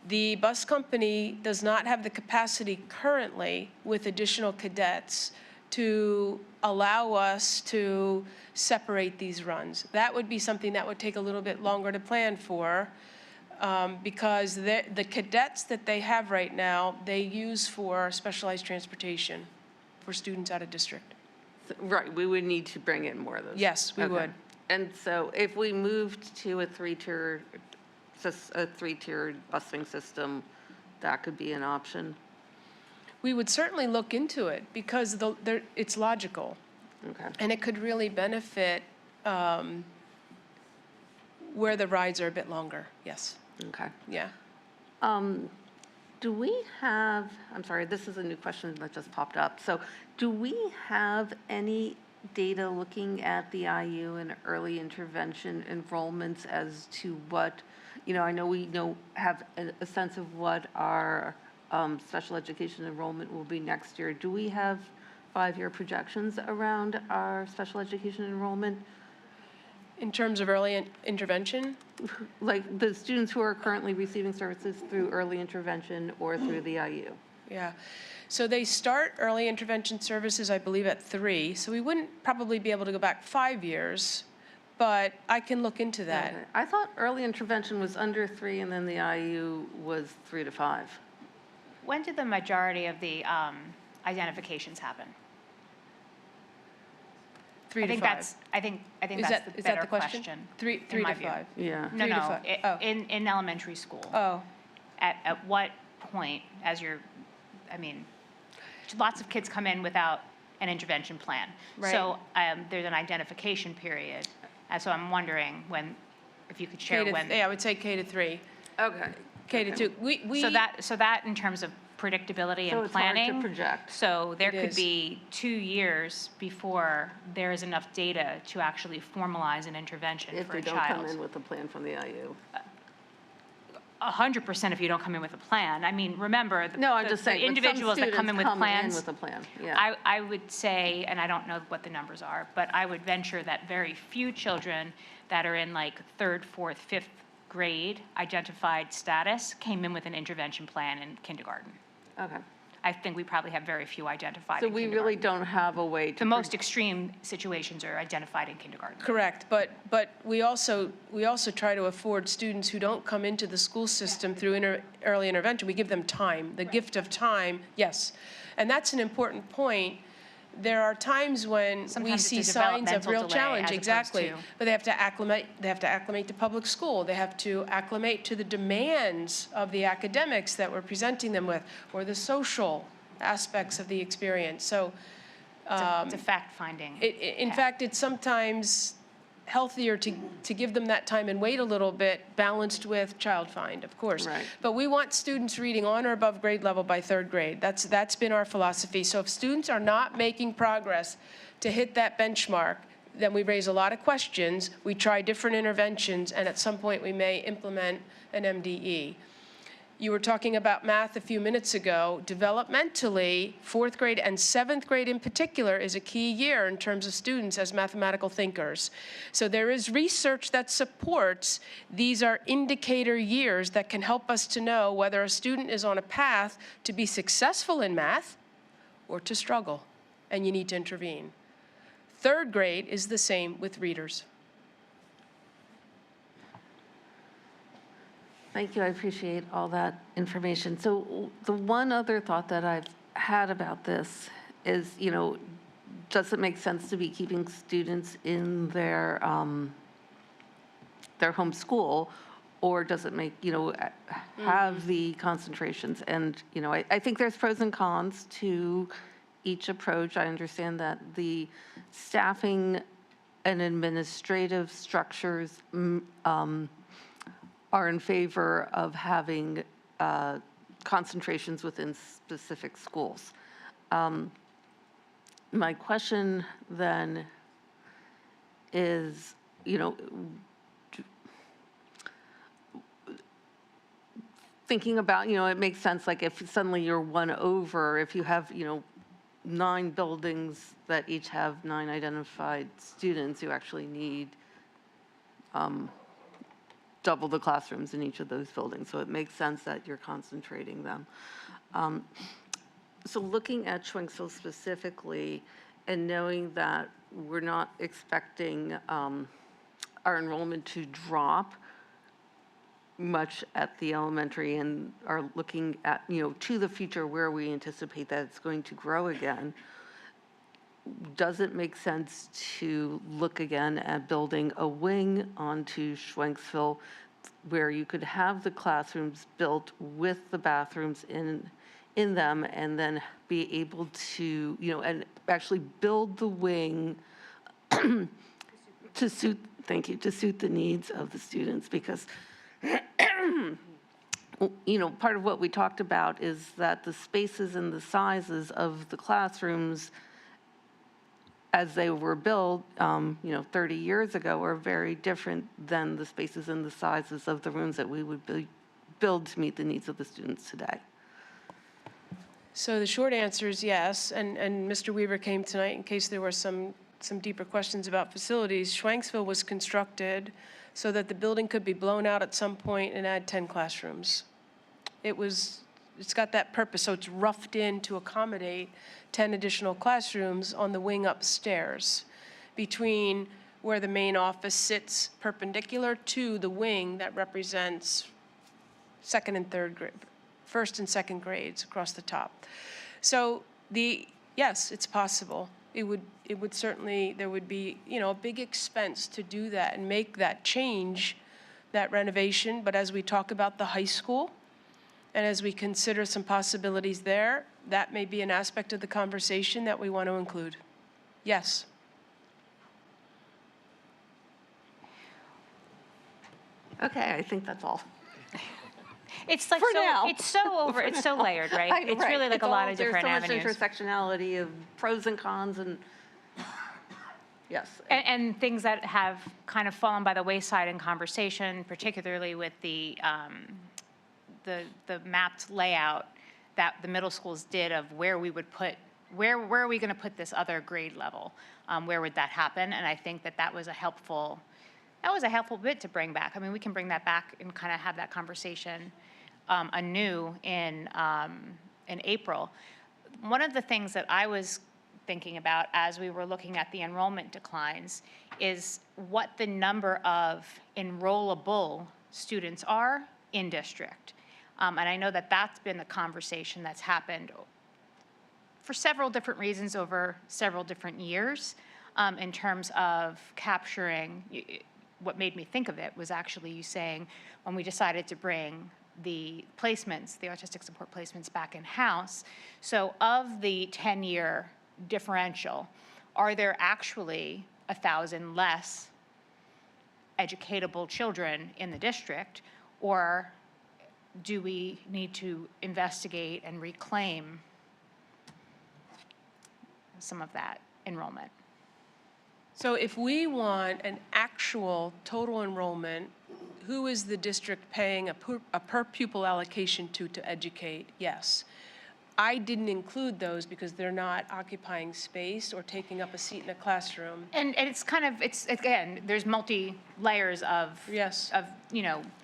The bus company does not have the capacity currently with additional cadets to allow us to separate these runs. That would be something that would take a little bit longer to plan for because the cadets that they have right now, they use for specialized transportation for students out of district. Right, we would need to bring in more of those. Yes, we would. And so if we moved to a three-tiered busing system, that could be an option? We would certainly look into it because it's logical. Okay. And it could really benefit where the rides are a bit longer, yes. Okay. Yeah. Do we have, I'm sorry, this is a new question that just popped up. So do we have any data looking at the IU and early intervention enrollments as to what, I know we have a sense of what our special education enrollment will be next year. Do we have 5-year projections around our special education enrollment? In terms of early intervention, Like the students who are currently receiving services through early intervention or through the IU? yeah. So they start early intervention services, I believe, at 3. So we wouldn't probably be able to go back 5 years, but I can look into that. Okay. I thought early intervention was under 3 and then the IU was 3 to 5. When did the majority of the identifications happen? 3 I to think 5. that's, I think Is that's that the better question? question. 3 in my to view. 5. Yeah. No, 3 to no, 5. Oh. in elementary school. Oh, At what point, as you're, lots of kids come in without an intervention plan. So there's an identification period. And so I'm wondering if you could share when. I would say K to 3. Okay. K to 2. We So that in terms of predictability So and it's hard to planning. project. So there It could is. be 2 years before there is enough data to actually formalize an intervention If for they a don't come child. in with a plan from the IU. 100% if you don't come in with a plan. Remember, No, I'm just saying, the but some individuals that come in with plans. with a plan, yeah. I would say, and I don't know what the numbers are, but I would venture that very few children that are in like 3rd, 4th, 5th grade identified status came in with an intervention plan in kindergarten. Okay. I think we probably have very few identified So in we kindergarten. really don't have a way to. The most extreme situations are identified in kindergarten. Correct, but we also try to afford students who don't come into the school system through early intervention. We give them time, the gift of time, yes. And that's an important point. There are times when we Sometimes it's see a signs of developmental real delay challenge, as opposed exactly. to- But they have to acclimate to public school. They have to acclimate to the demands of the academics that we're presenting them with, or the social aspects of the experience. So It's a fact-finding. in fact, it's sometimes healthier to give them that time and wait a little bit, balanced with child find, of course. Right. But we want students reading on or above grade level by 3rd grade. That's been our philosophy. So if students are not making progress to hit that benchmark, then we raise a lot of questions, we try different interventions, and at some point we may implement an MDE. You were talking about math a few minutes ago. Developmentally, 4th grade and 7th grade in particular is a key year in terms of students as mathematical thinkers. So there is research that supports these are indicator years that can help us to know whether a student is on a path to be successful in math or to struggle, and you need to intervene. 3rd grade is the same with readers. Thank you, I appreciate all that information. So the one other thought that I've had about this is, does it make sense to be keeping students in their home school? Or does it make, have the concentrations? And, I think there's pros and cons to each approach. I understand that the staffing and administrative structures are in favor of having concentrations within specific schools. My question then is, thinking about, it makes sense, like if suddenly you're one over, if you have, 9 buildings that each have 9 identified students who actually need double the classrooms in each of those buildings. So it makes sense that you're concentrating them. So looking at Schwenksville specifically and knowing that we're not expecting our enrollment to drop much at the elementary and are looking at, to the future where we anticipate that it's going to grow again, does it make sense to look again at building a wing onto Schwenksville where you could have the classrooms built with the bathrooms in them and then be able to, and actually build the wing to suit the needs of the students? Because part of what we talked about is that the spaces and the sizes of the classrooms as they were built, 30 years ago, are very different than the spaces and the sizes of the rooms that we would build to meet the needs of the students today. So the short answer is yes, and Mr. Weaver came tonight in case there were some deeper questions about facilities. Schwanksville was constructed so that the building could be blown out at some point and add 10 classrooms. It's got that purpose, so it's roughed in to accommodate 10 additional classrooms on the wing upstairs between where the main office sits perpendicular to the wing that represents second and third grade, first and second grades across the top. So yes, it's possible. It would certainly, there would be, a big expense to do that and make that change, that renovation. But as we talk about the high school, and as we consider some possibilities there, that may be an aspect of the conversation that we want to include. Yes. Okay, I think that's all. It's like For so, now. it's so layered, right? It's really like a lot of different avenues. There's so much intersectionality of pros and cons and, yes. And things that have kind of fallen by the wayside in conversation, particularly with the mapped layout that the middle schools did of where we would put, where are we going to put this other grade level? Where would that happen? And I think that was a helpful bit to bring back. I mean, we can bring that back and kind of have that conversation anew in April. One of the things that I was thinking about as we were looking at the enrollment declines is what the number of enrollable students are in district. And I know that that's been the conversation that's happened for several different reasons over several different years in terms of capturing. What made me think of it was actually you saying when we decided to bring the placements, the autistic support placements back in-house, so of the 10-year differential, are there actually 1,000 less educatable children in the district, or do we need to investigate and reclaim some of that enrollment? So if we want an actual total enrollment, who is the district paying a per pupil allocation to educate? Yes. I didn't include those because they're not occupying space or taking up a seat in a classroom. And it's kind of, again, there's multi-layers of, Yes.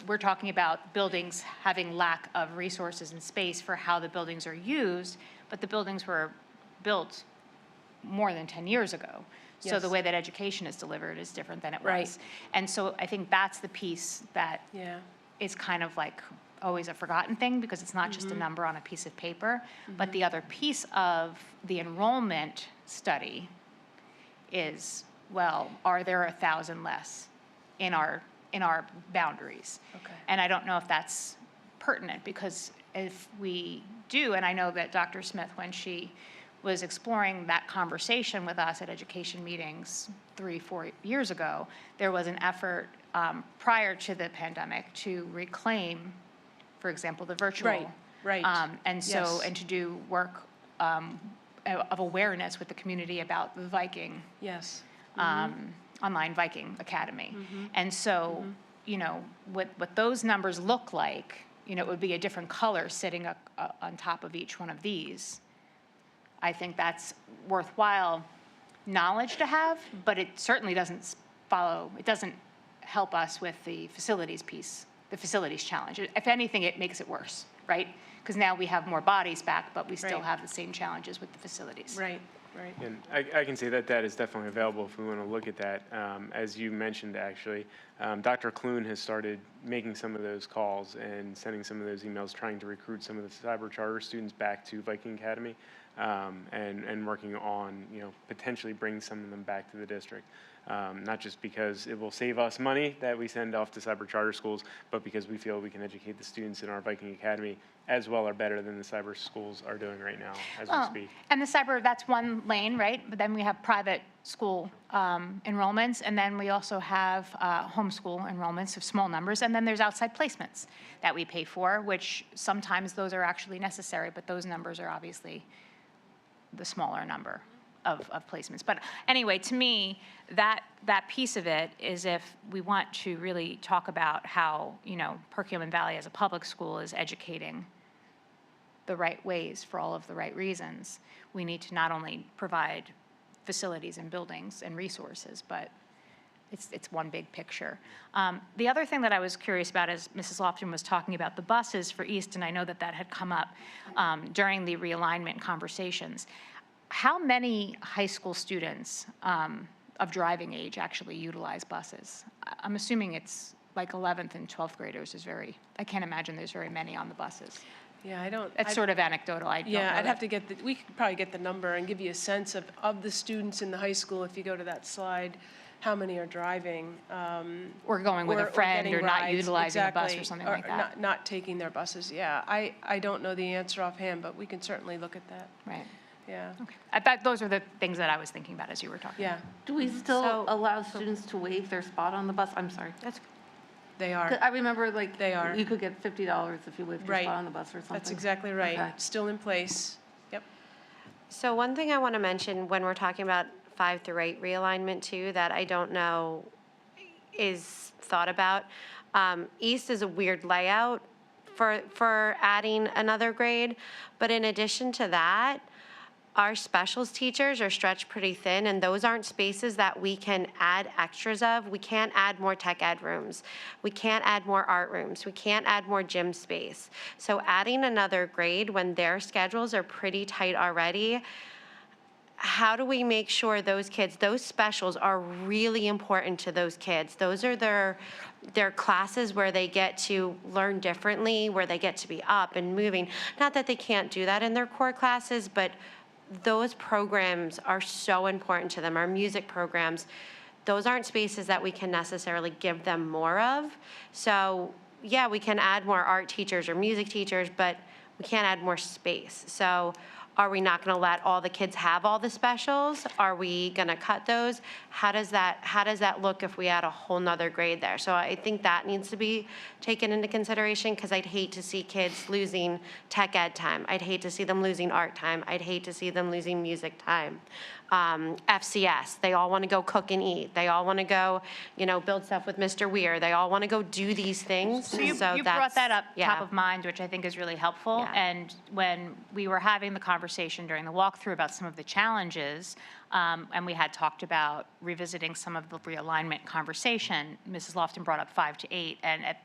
We're talking about buildings having lack of resources and space for how the buildings are used, but the buildings were built more than 10 years ago. So Yes. the way that education is delivered is different than it Right. was. And so I think that's the piece that is kind of like always a forgotten thing, because it's not just a number on a piece of paper, but the other piece of the enrollment study is, well, are there 1,000 less in our boundaries? Okay. And I don't know if that's pertinent, because if we do, and I know that Dr. Smith, when she was exploring that conversation with us at education meetings 3-4 years ago, there was an effort prior to the pandemic to reclaim, for example, the virtual. Right. And so, Yes. and to do work of awareness with the community about the Viking, Yes. online Viking Academy. And so, what those numbers look like, it would be a different color sitting on top of each one of these. I think that's worthwhile knowledge to have, but it certainly doesn't help us with the facilities piece, the facilities challenge. If anything, it makes it worse, right? Because now we have more bodies back, but we still Right. have the same challenges with the facilities. Right. And I can say that is definitely available if we want to look at that. As you mentioned, actually, Dr. Clune has started making some of those calls and sending some of those emails, trying to recruit some of the cyber charter students back to Viking Academy, and working on, potentially bringing some of them back to the district. Not just because it will save us money that we send off to cyber charter schools, but because we feel we can educate the students in our Viking Academy as well or better than the cyber schools are doing right now as we speak. And the cyber, that's one lane, right? But then we have private school enrollments, and then we also have homeschool enrollments of small numbers, and then there's outside placements that we pay for, which sometimes those are actually necessary, but those numbers are obviously the smaller number. of placements. But anyway, to me, that piece of it is if we want to really talk about how, Perkiomen Valley as a public school is educating the right ways for all of the right reasons, we need to not only provide facilities and buildings and resources, but it's one big picture. The other thing that I was curious about is Mrs. Lofton was talking about the buses for East, and I know that had come up during the realignment conversations. How many high school students of driving age actually utilize buses? I'm assuming it's like 11th and 12th graders I can't imagine there's very many on the buses. Yeah, I don't. It's sort of anecdotal. I don't know Yeah, I'd that. have to we could probably get the number and give you a sense of the students in the high school, if you go to that slide, how many are driving. Or going with a friend getting or not rides, utilizing a bus exactly, or something like that. Not taking their buses, yeah. I don't know the answer offhand, but we can certainly look at that, Right. yeah. Okay. I thought those are the things that I was thinking about as you were talking. Yeah, Do we still So- allow students to waive their spot on the bus? I'm sorry. they are. I remember like. They are. You could get $50 if you waived your Right. spot on the bus or something. That's exactly right. Okay. Still in place. Yep. So one thing I want to mention when we're talking about 5 through 8 realignment too, that I don't know is thought about. East is a weird layout for adding another grade, but in addition to that, our specials teachers are stretched pretty thin, and those aren't spaces that we can add extras of. We can't add more tech ed rooms. We can't add more art rooms. We can't add more gym space. So adding another grade when their schedules are pretty tight already, how do we make sure those kids, those specials are really important to those kids? Those are their classes where they get to learn differently, where they get to be up and moving. Not that they can't do that in their core classes, but those programs are so important to them. Our music programs, those aren't spaces that we can necessarily give them more of. So yeah, we can add more art teachers or music teachers, but we can't add more space. So are we not going to let all the kids have all the specials? Are we going to cut those? How does that look if we add a whole nother grade there? So I think that needs to be taken into consideration, because I'd hate to see kids losing tech ed time. I'd hate to see them losing art time. I'd hate to see them losing music time. FCS, they all want to go cook and eat. They all want to go, build stuff with Mr. Weir. They all want to go do these things. So you brought that's- that up yeah. top of mind, which I think is really helpful. Yeah. And when we were having the conversation during the walkthrough about some of the challenges, and we had talked about revisiting some of the realignment conversation, Mrs. Lofton brought up 5 to 8, and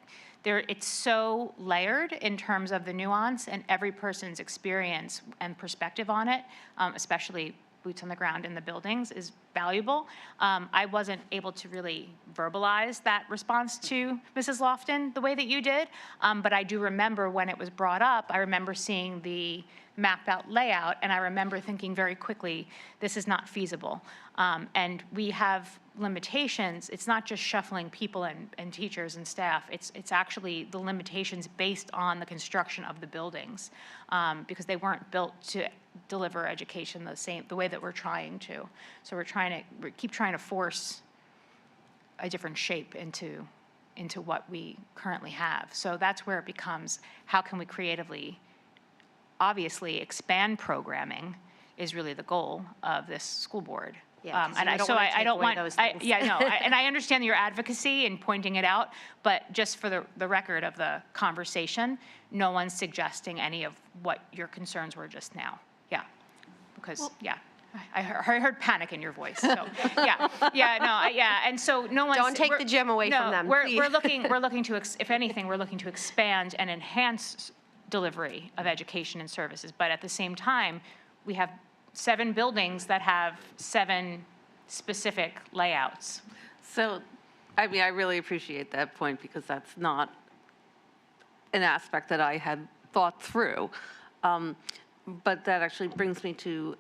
it's so layered in terms of the nuance and every person's experience and perspective on it, especially boots on the ground in the buildings, is valuable. I wasn't able to really verbalize that response to Mrs. Lofton the way that you did, but I do remember when it was brought up, I remember seeing the mapped out layout, and I remember thinking very quickly, this is not feasible. And we have limitations. It's not just shuffling people and teachers and staff. It's actually the limitations based on the construction of the buildings, because they weren't built to deliver education the way that we're trying to. So we keep trying to force a different shape into what we currently have. So that's where it becomes, how can we creatively, obviously expand programming is really the goal of this school board. Yeah, 'cause And you don't so wanna I take don't away want, those things. and I understand your advocacy in pointing it out, but just for the record of the conversation, no one's suggesting any of what your concerns were just now. Yeah, because, I heard panic in your voice, so, and so no one's. Don't take the gym away from them, We're please. looking to, if anything, we're looking to expand and enhance delivery of education and services, but at the same time, we have 7 buildings that have 7 specific layouts. So, I mean, I really appreciate that point, because that's not an aspect that I had thought through. But that actually brings me to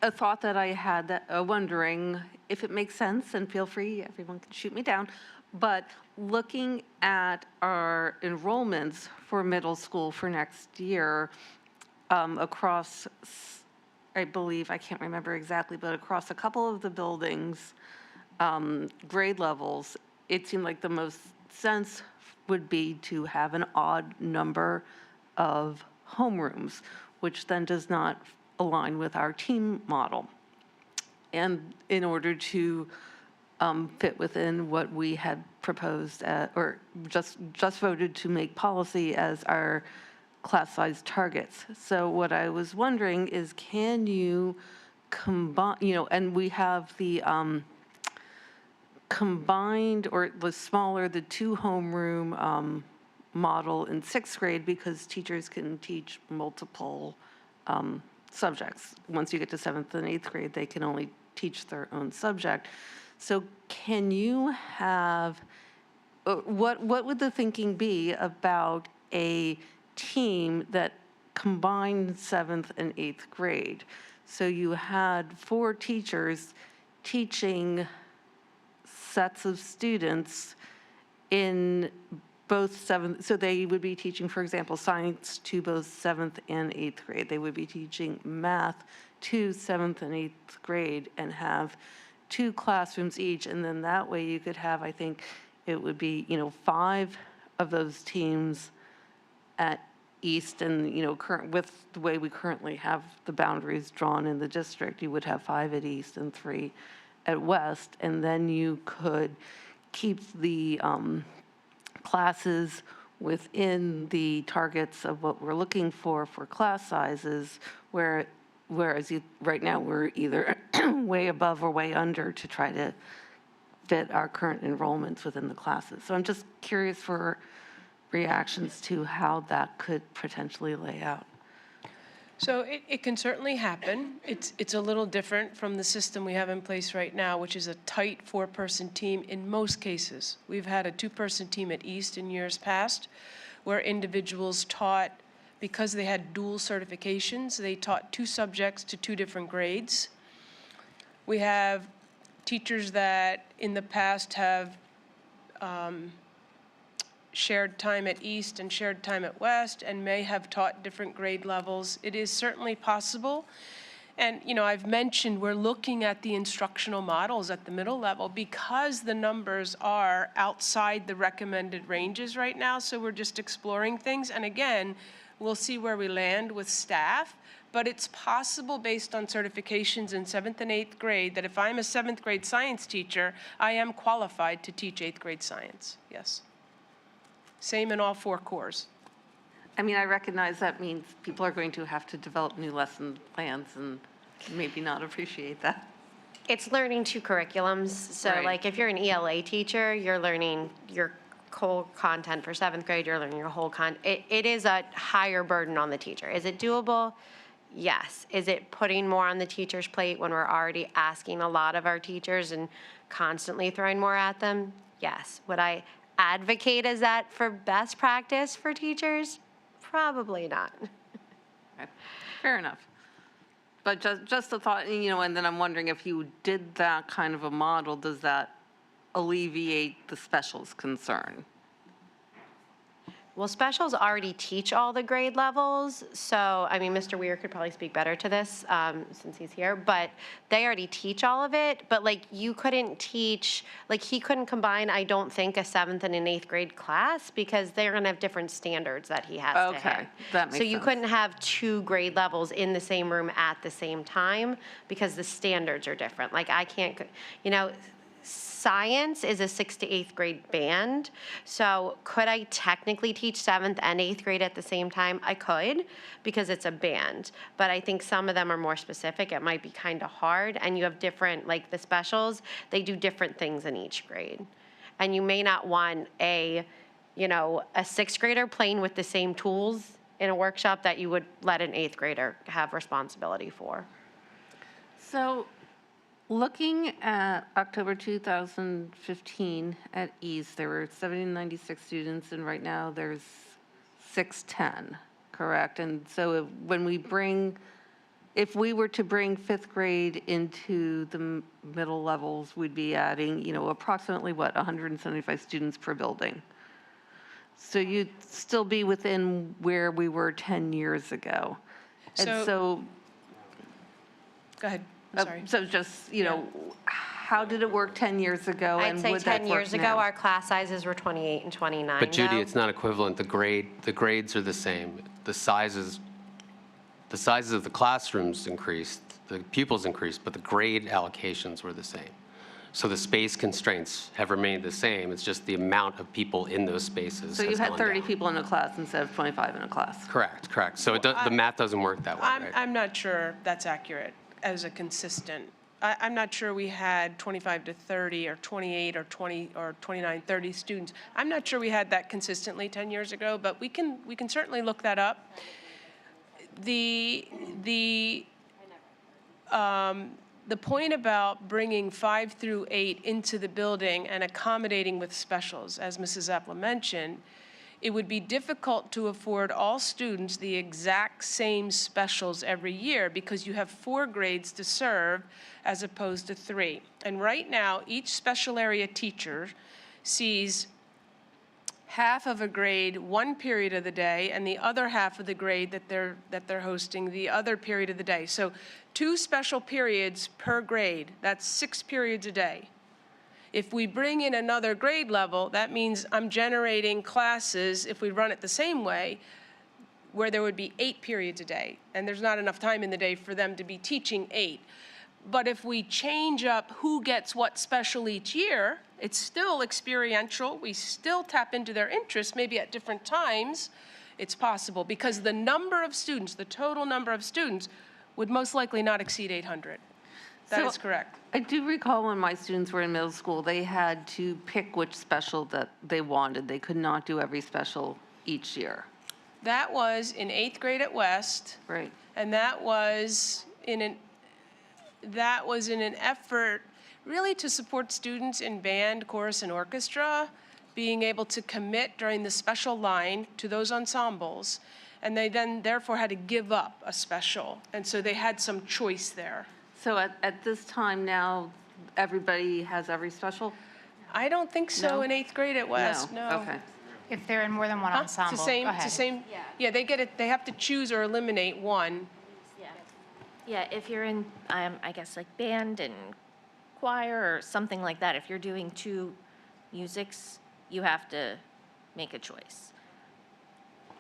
a thought that I had, that wondering if it makes sense, and feel free, everyone can shoot me down, but looking at our enrollments for middle school for next year, across, I believe, I can't remember exactly, but across a couple of the buildings, grade levels, it seemed like the most sense would be to have an odd number of homerooms, which then does not align with our team model. and in order to fit within what we had proposed, or just voted to make policy as our class size targets. So what I was wondering is, can you combine, and we have the combined, or the smaller, the 2 homeroom model in 6th grade, because teachers can teach multiple subjects. Once you get to 7th and 8th grade, they can only teach their own subject. So can you have, what would the thinking be about a team that combined 7th and 8th grade? So you had 4 teachers teaching sets of students in both 7th, so they would be teaching, for example, science to both 7th and 8th grade. They would be teaching math to 7th and 8th grade and have 2 classrooms each. And then that way you could have, I think it would be, 5 of those teams at East, and, with the way we currently have the boundaries drawn in the district, you would have 5 at East and 3 at West. And then you could keep the classes within the targets of what we're looking for class sizes, whereas right now we're either way above or way under to try to fit our current enrollments within the classes. So I'm just curious for reactions to how that could potentially lay out. So it can certainly happen. It's a little different from the system we have in place right now, which is a tight 4-person team in most cases. We've had a 2-person team at East in years past, where individuals taught, because they had dual certifications, they taught 2 subjects to 2 different grades. We have teachers that in the past have shared time at East and shared time at West, and may have taught different grade levels. It is certainly possible. And, I've mentioned we're looking at the instructional models at the middle level because the numbers are outside the recommended ranges right now, so we're just exploring things. And again, we'll see where we land with staff, but it's possible based on certifications in 7th and 8th grade that if I'm a 7th grade science teacher, I am qualified to teach 8th grade science, yes. Same in all 4 cores. I mean, I recognize that means people are going to have to develop new lesson plans and maybe not appreciate that. It's learning 2 curriculums. So Right. like if you're an ELA teacher, you're learning your whole content for 7th grade, you're learning your whole it is a higher burden on the teacher. Is it doable? Yes. Is it putting more on the teacher's plate when we're already asking a lot of our teachers and constantly throwing more at them? Yes. Would I advocate as that for best practice for teachers? Probably not. Okay. Fair enough. But just a thought, and then I'm wondering if you did that kind of a model, does that alleviate the specials concern? Well, specials already teach all the grade levels, so, Mr. Weir could probably speak better to this since he's here, but they already teach all of it, but you couldn't teach, he couldn't combine, I don't think, a 7th and an 8th grade class because they're gonna have different standards that he has to hit. Okay, that makes So you sense. couldn't have 2 grade levels in the same room at the same time because the standards are different. I can't, science is a 6th to 8th grade band. So could I technically teach 7th and 8th grade at the same time? I could, because it's a band. But I think some of them are more specific. It might be kind of hard. And you have different, the specials, they do different things in each grade. And you may not want a 6th grader playing with the same tools in a workshop that you would let an 8th grader have responsibility for. So looking at October 2015 at East, there were 796 students, and right now there's 610, correct? And so if we were to bring 5th grade into the middle levels, we'd be adding, approximately 175 students per building. So you'd still be within where we were 10 years ago. And so Go ahead. I'm sorry. So just, how did it work 10 years ago? I'd and say would that 10 work years ago, now? our class sizes were 28 and 29. But Judy, now. it's not equivalent. The grades are the same. The sizes of the classrooms increased. the pupils increased, but the grade allocations were the same. So the space constraints have remained the same. It's just the amount of people in those spaces So you has had gone 30 down. people in a class instead of 25 in a class? Correct, correct. So the math doesn't work that way, right? I'm not sure that's accurate as a consistent. I'm not sure we had 25 to 30 or 28 or 20 or 29, 30 students. I'm not sure we had that consistently 10 years ago, but we can certainly look that up. The point about bringing 5 through 8 into the building and accommodating with specials, as Mrs. Appel mentioned, it would be difficult to afford all students the exact same specials every year because you have 4 grades to serve as opposed to 3. And right now, each special area teacher sees half of a grade one period of the day and the other half of the grade that they're hosting the other period of the day. So 2 special periods per grade, that's 6 periods a day. If we bring in another grade level, that means I'm generating classes, if we run it the same way, where there would be 8 periods a day. And there's not enough time in the day for them to be teaching 8. But if we change up who gets what special each year, it's still experiential. We still tap into their interests, maybe at different times. It's possible because the number of students, the total number of students, would most likely not exceed 800. That is correct. I do recall when my students were in middle school, they had to pick which special that they wanted. They could not do every special each year. That was in 8th grade at West. Right. And that was in an effort really to support students in band, chorus, and orchestra, being able to commit during the special line to those ensembles. And they then therefore had to give up a special. And so they had some choice there. So at this time now, everybody has every special? I don't think so No? in 8th grade at West, no. Okay. If they're in more than one ensemble, It's the same, go it's the ahead. same, yeah, they get it, they have to choose or eliminate one. Yeah, if you're in, I guess, like band and choir or something like that, if you're doing 2 musics, you have to make a choice.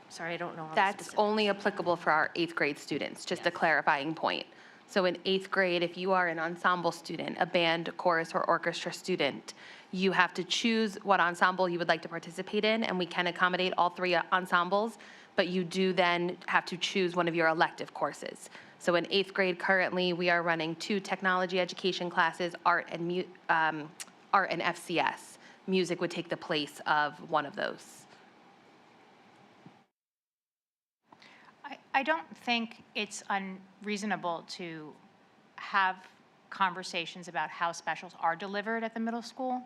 Sorry, I don't know all the That's specifics. only applicable for our 8th grade students, just a clarifying point. So in 8th grade, if you are an ensemble student, a band, chorus, or orchestra student, you have to choose what ensemble you would like to participate in, and we can accommodate all 3 ensembles, but you do then have to choose one of your elective courses. So in 8th grade currently, we are running 2 technology education classes, art and FCS. Music would take the place of one of those. I don't think it's unreasonable to have conversations about how specials are delivered at the middle school.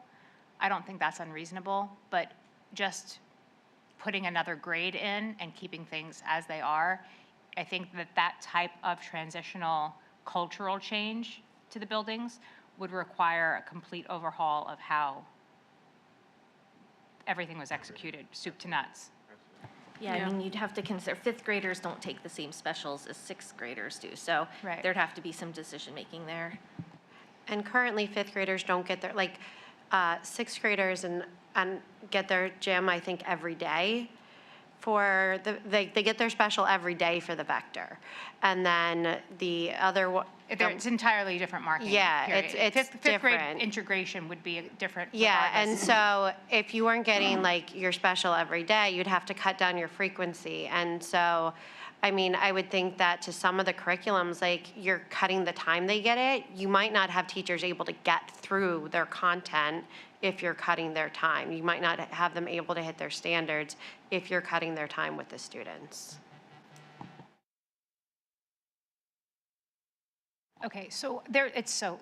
I don't think that's unreasonable, but just putting another grade in and keeping things as they are, I think that type of transitional cultural change to the buildings would require a complete overhaul of how everything was executed, soup to nuts. Yeah, I mean, you'd have to consider, 5th graders don't take the same specials as 6th graders do, so Right. there'd have to be some decision-making there. And currently, 5th graders don't get their, 6th graders and get their gym, I think, every day. They get their special every day for the vector. And then the other one. It's entirely different marking. Yeah, period. it's Fifth grade different. integration would be different. Yeah, and regardless. so if you weren't getting your special every day, you'd have to cut down your frequency. And so, I mean, I would think that to some of the curriculums, you're cutting the time they get it. You might not have teachers able to get through their content if you're cutting their time. You might not have them able to hit their standards if you're cutting their time with the students. Okay, so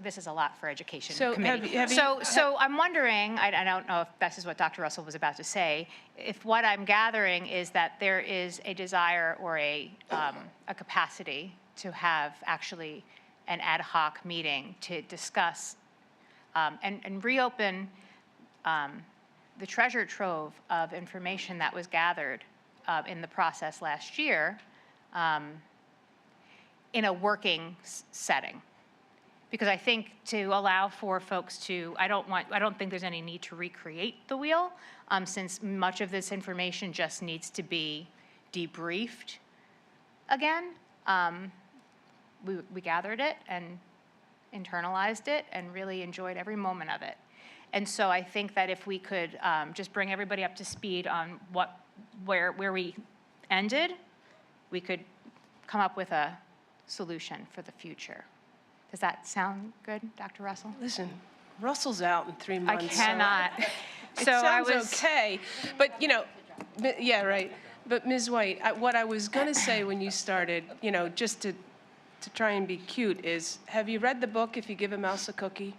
this is a lot for education So committee. have you- So I'm wondering, I don't know if this is what Dr. Russell was about to say, if what I'm gathering is that there is a desire or a capacity to have actually an ad hoc meeting to discuss and reopen the treasure trove of information that was gathered in the process last year in a working setting. Because I think to allow for folks to, I don't think there's any need to recreate the wheel, since much of this information just needs to be debriefed again. we gathered it and internalized it and really enjoyed every moment of it. And so I think that if we could just bring everybody up to speed on where we ended, we could come up with a solution for the future. Does that sound good, Dr. Russell? Listen, Russell's out in 3 I months. so cannot. It So I sounds was, okay, but, yeah, right. But Ms. White, what I was going to say when you started, just to try and be cute is, have you read the book, If You Give a Mouse a Cookie?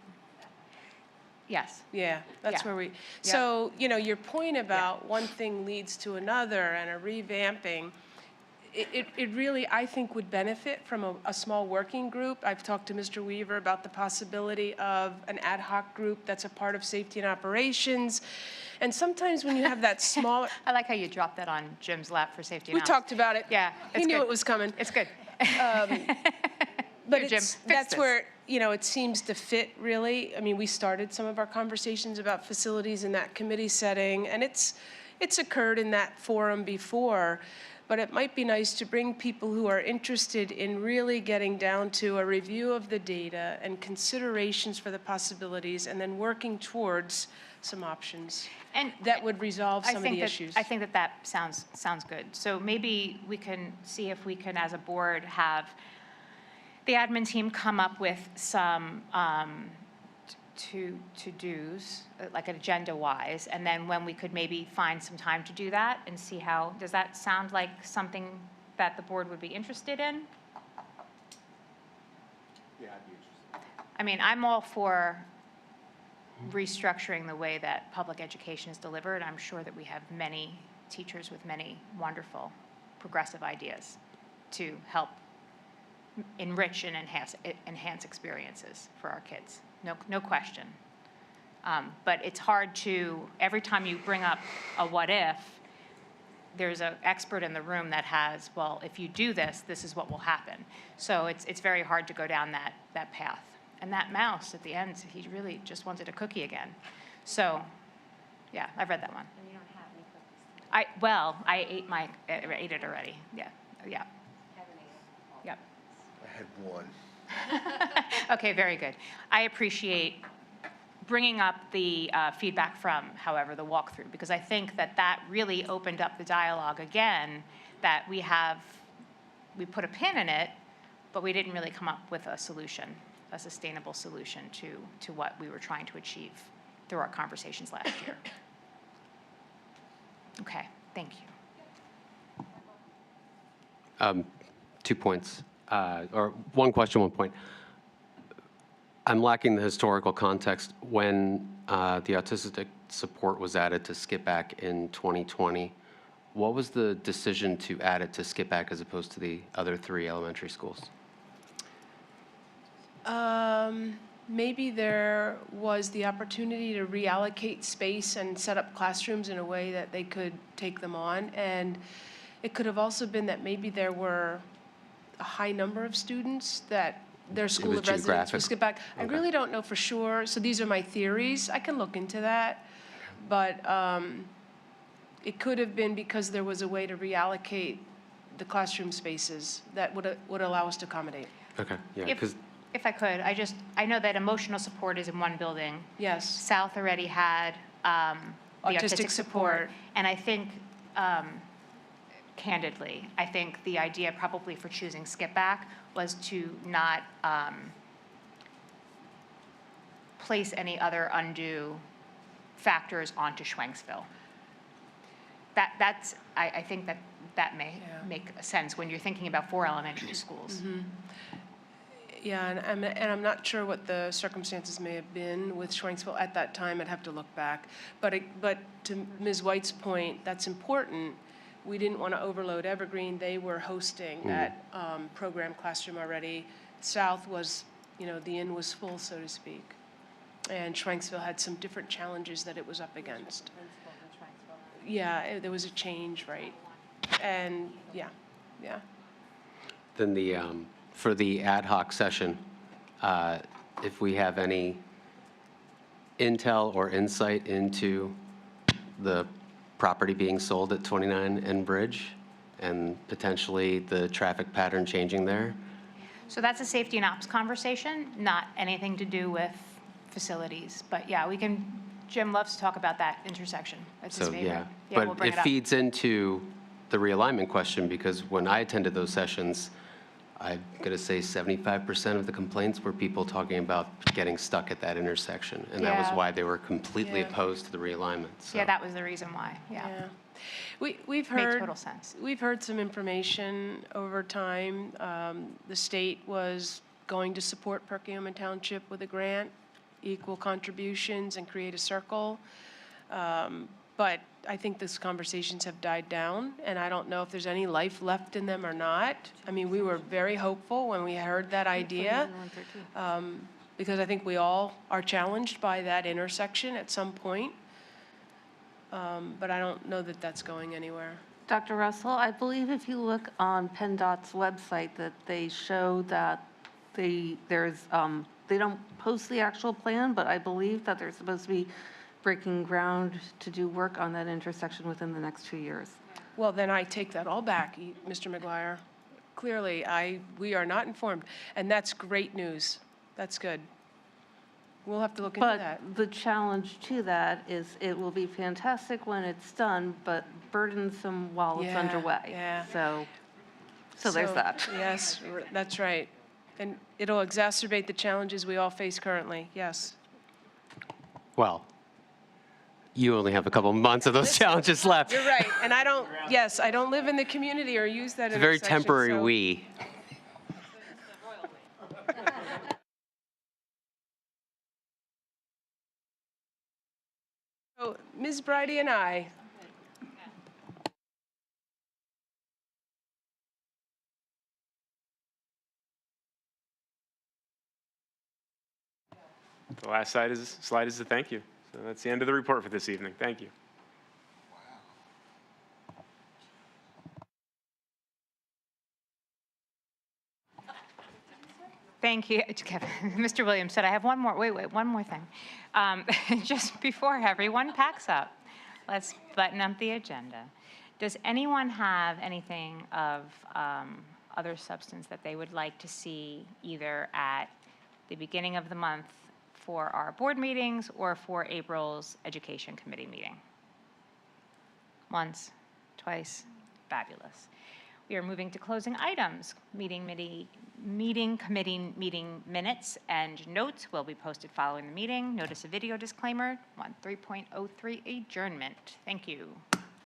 yes. Yeah, that's Yeah. where we, so, your point about one thing leads to another and a revamping, it really, I think, would benefit from a small working group. I've talked to Mr. Weaver about the possibility of an ad hoc group that's a part of safety and operations. And sometimes when you have that small, I like how you dropped that on Jim's lap for safety. we talked about it. Yeah, He it's knew good. it was coming. It's good. But Here, Jim, it's, fix that's this. where, it seems to fit, really. I mean, we started some of our conversations about facilities in that committee setting, and it's occurred in that forum before. But it might be nice to bring people who are interested in really getting down to a review of the data and considerations for the possibilities, and then working towards some options And that would resolve some of the issues. I think that sounds good. So maybe we can see if we can, as a board, have the admin team come up with some to-dos, like agenda-wise, and then when we could maybe find some time to do that and see how, does that sound like something that the board would be interested in? Yeah, I'd be interested. I mean, I'm all for restructuring the way that public education is delivered. I'm sure that we have many teachers with many wonderful progressive ideas to help enrich and enhance experiences for our kids. No question. But it's hard to, every time you bring up a what if, there's an expert in the room that has, well, if you do this, this is what will happen. So it's very hard to go down that path. And that mouse at the end, he really just wanted a cookie again. So, yeah, I've read that one. And you don't have any cookies. I ate it already. Yeah. Yep. I had one. Okay, very good. I appreciate bringing up the feedback from, however, the walkthrough, because I think that really opened up the dialogue again, that we put a pin in it, but we didn't really come up with a solution, a sustainable solution to what we were trying to achieve through our conversations last year. Okay, thank you. 2 points, or one question, 1 point. I'm lacking the historical context. When the autistic support was added to Skip Back in 2020, what was the decision to add it to Skip Back as opposed to the other 3 elementary schools? Maybe there was the opportunity to reallocate space and set up classrooms in a way that they could take them on. And it could have also been that maybe there were a high number of students that their school was of residence geographic? was Skip Back. I Okay. really don't know for sure, so these are my theories. I can look into that. But it could have been because there was a way to reallocate the classroom spaces that would allow us to accommodate. Okay, yeah, If- because If I could, I know that emotional support is in one building. Yes. South already had the autistic support. And I think, candidly, I think the idea probably for choosing Skip Back was to not place any other undue factors onto Schwenksville. I think that may Yeah. make sense when you're thinking about 4 elementary schools. Yeah, and I'm not sure what the circumstances may have been with Schwenksville at that time. I'd have to look back. But to Ms. White's point, that's important. We didn't want to overload Evergreen. They were hosting that program classroom already. South was, the inn was full, so to speak. And Schwenksville had some different challenges that it was up against. Yeah, there was a change, right? And, yeah. then for the ad hoc session, if we have any intel or insight into the property being sold at 29 and Bridge and potentially the traffic pattern changing there, So that's a safety and ops conversation, not anything to do with facilities. But yeah, we can, Jim loves to talk about that intersection. That's his So, favorite. yeah. We'll But bring it it up. feeds into the realignment question, because when I attended those sessions, I'm going to say 75% of the complaints were people talking about getting stuck at that intersection. And that was Yeah. why they were completely Yeah. opposed to the realignment. So. Yeah, that was the reason why, yeah. Yeah. We've Made heard. total sense. We've heard some information over time. The state was going to support Perkiomen Township with a grant, equal contributions, and create a circle. But I think these conversations have died down, and I don't know if there's any life left in them or not. I mean, we were very hopeful when we heard that idea, because I think we all are challenged by that intersection at some point. But I don't know that that's going anywhere. Dr. Russell, I believe if you look on PennDOT's website, that they show that they don't post the actual plan, but I believe that they're supposed to be breaking ground to do work on that intersection within the next 2 years. Well, then I take that all back, Mr. McGuire. Clearly, we are not informed, and that's great news. That's good. We'll have to look into that. But the challenge to that is it will be fantastic when it's done, but burdensome while it's Yeah, underway. yeah. So there's that. Yes, that's right. And it'll exacerbate the challenges we all face currently, yes. Well, you only have a couple months of those challenges left. You're right, and I don't live in the community or use that It's a very intersection, temporary so- we. So, Ms. Bridie and I. The last slide is a thank you. So that's the end of the report for this evening. Thank you. Thank you, Kevin. Mr. Williams said, I have one more, one more thing. Just before everyone packs up, let's button up the agenda. Does anyone have anything of other substance that they would like to see either at the beginning of the month for our board meetings or for April's Education Committee meeting? Once, twice, fabulous. We are moving to closing items. Meeting committee meeting minutes and notes will be posted following the meeting. Notice a video disclaimer, 3.03 adjournment. Thank you.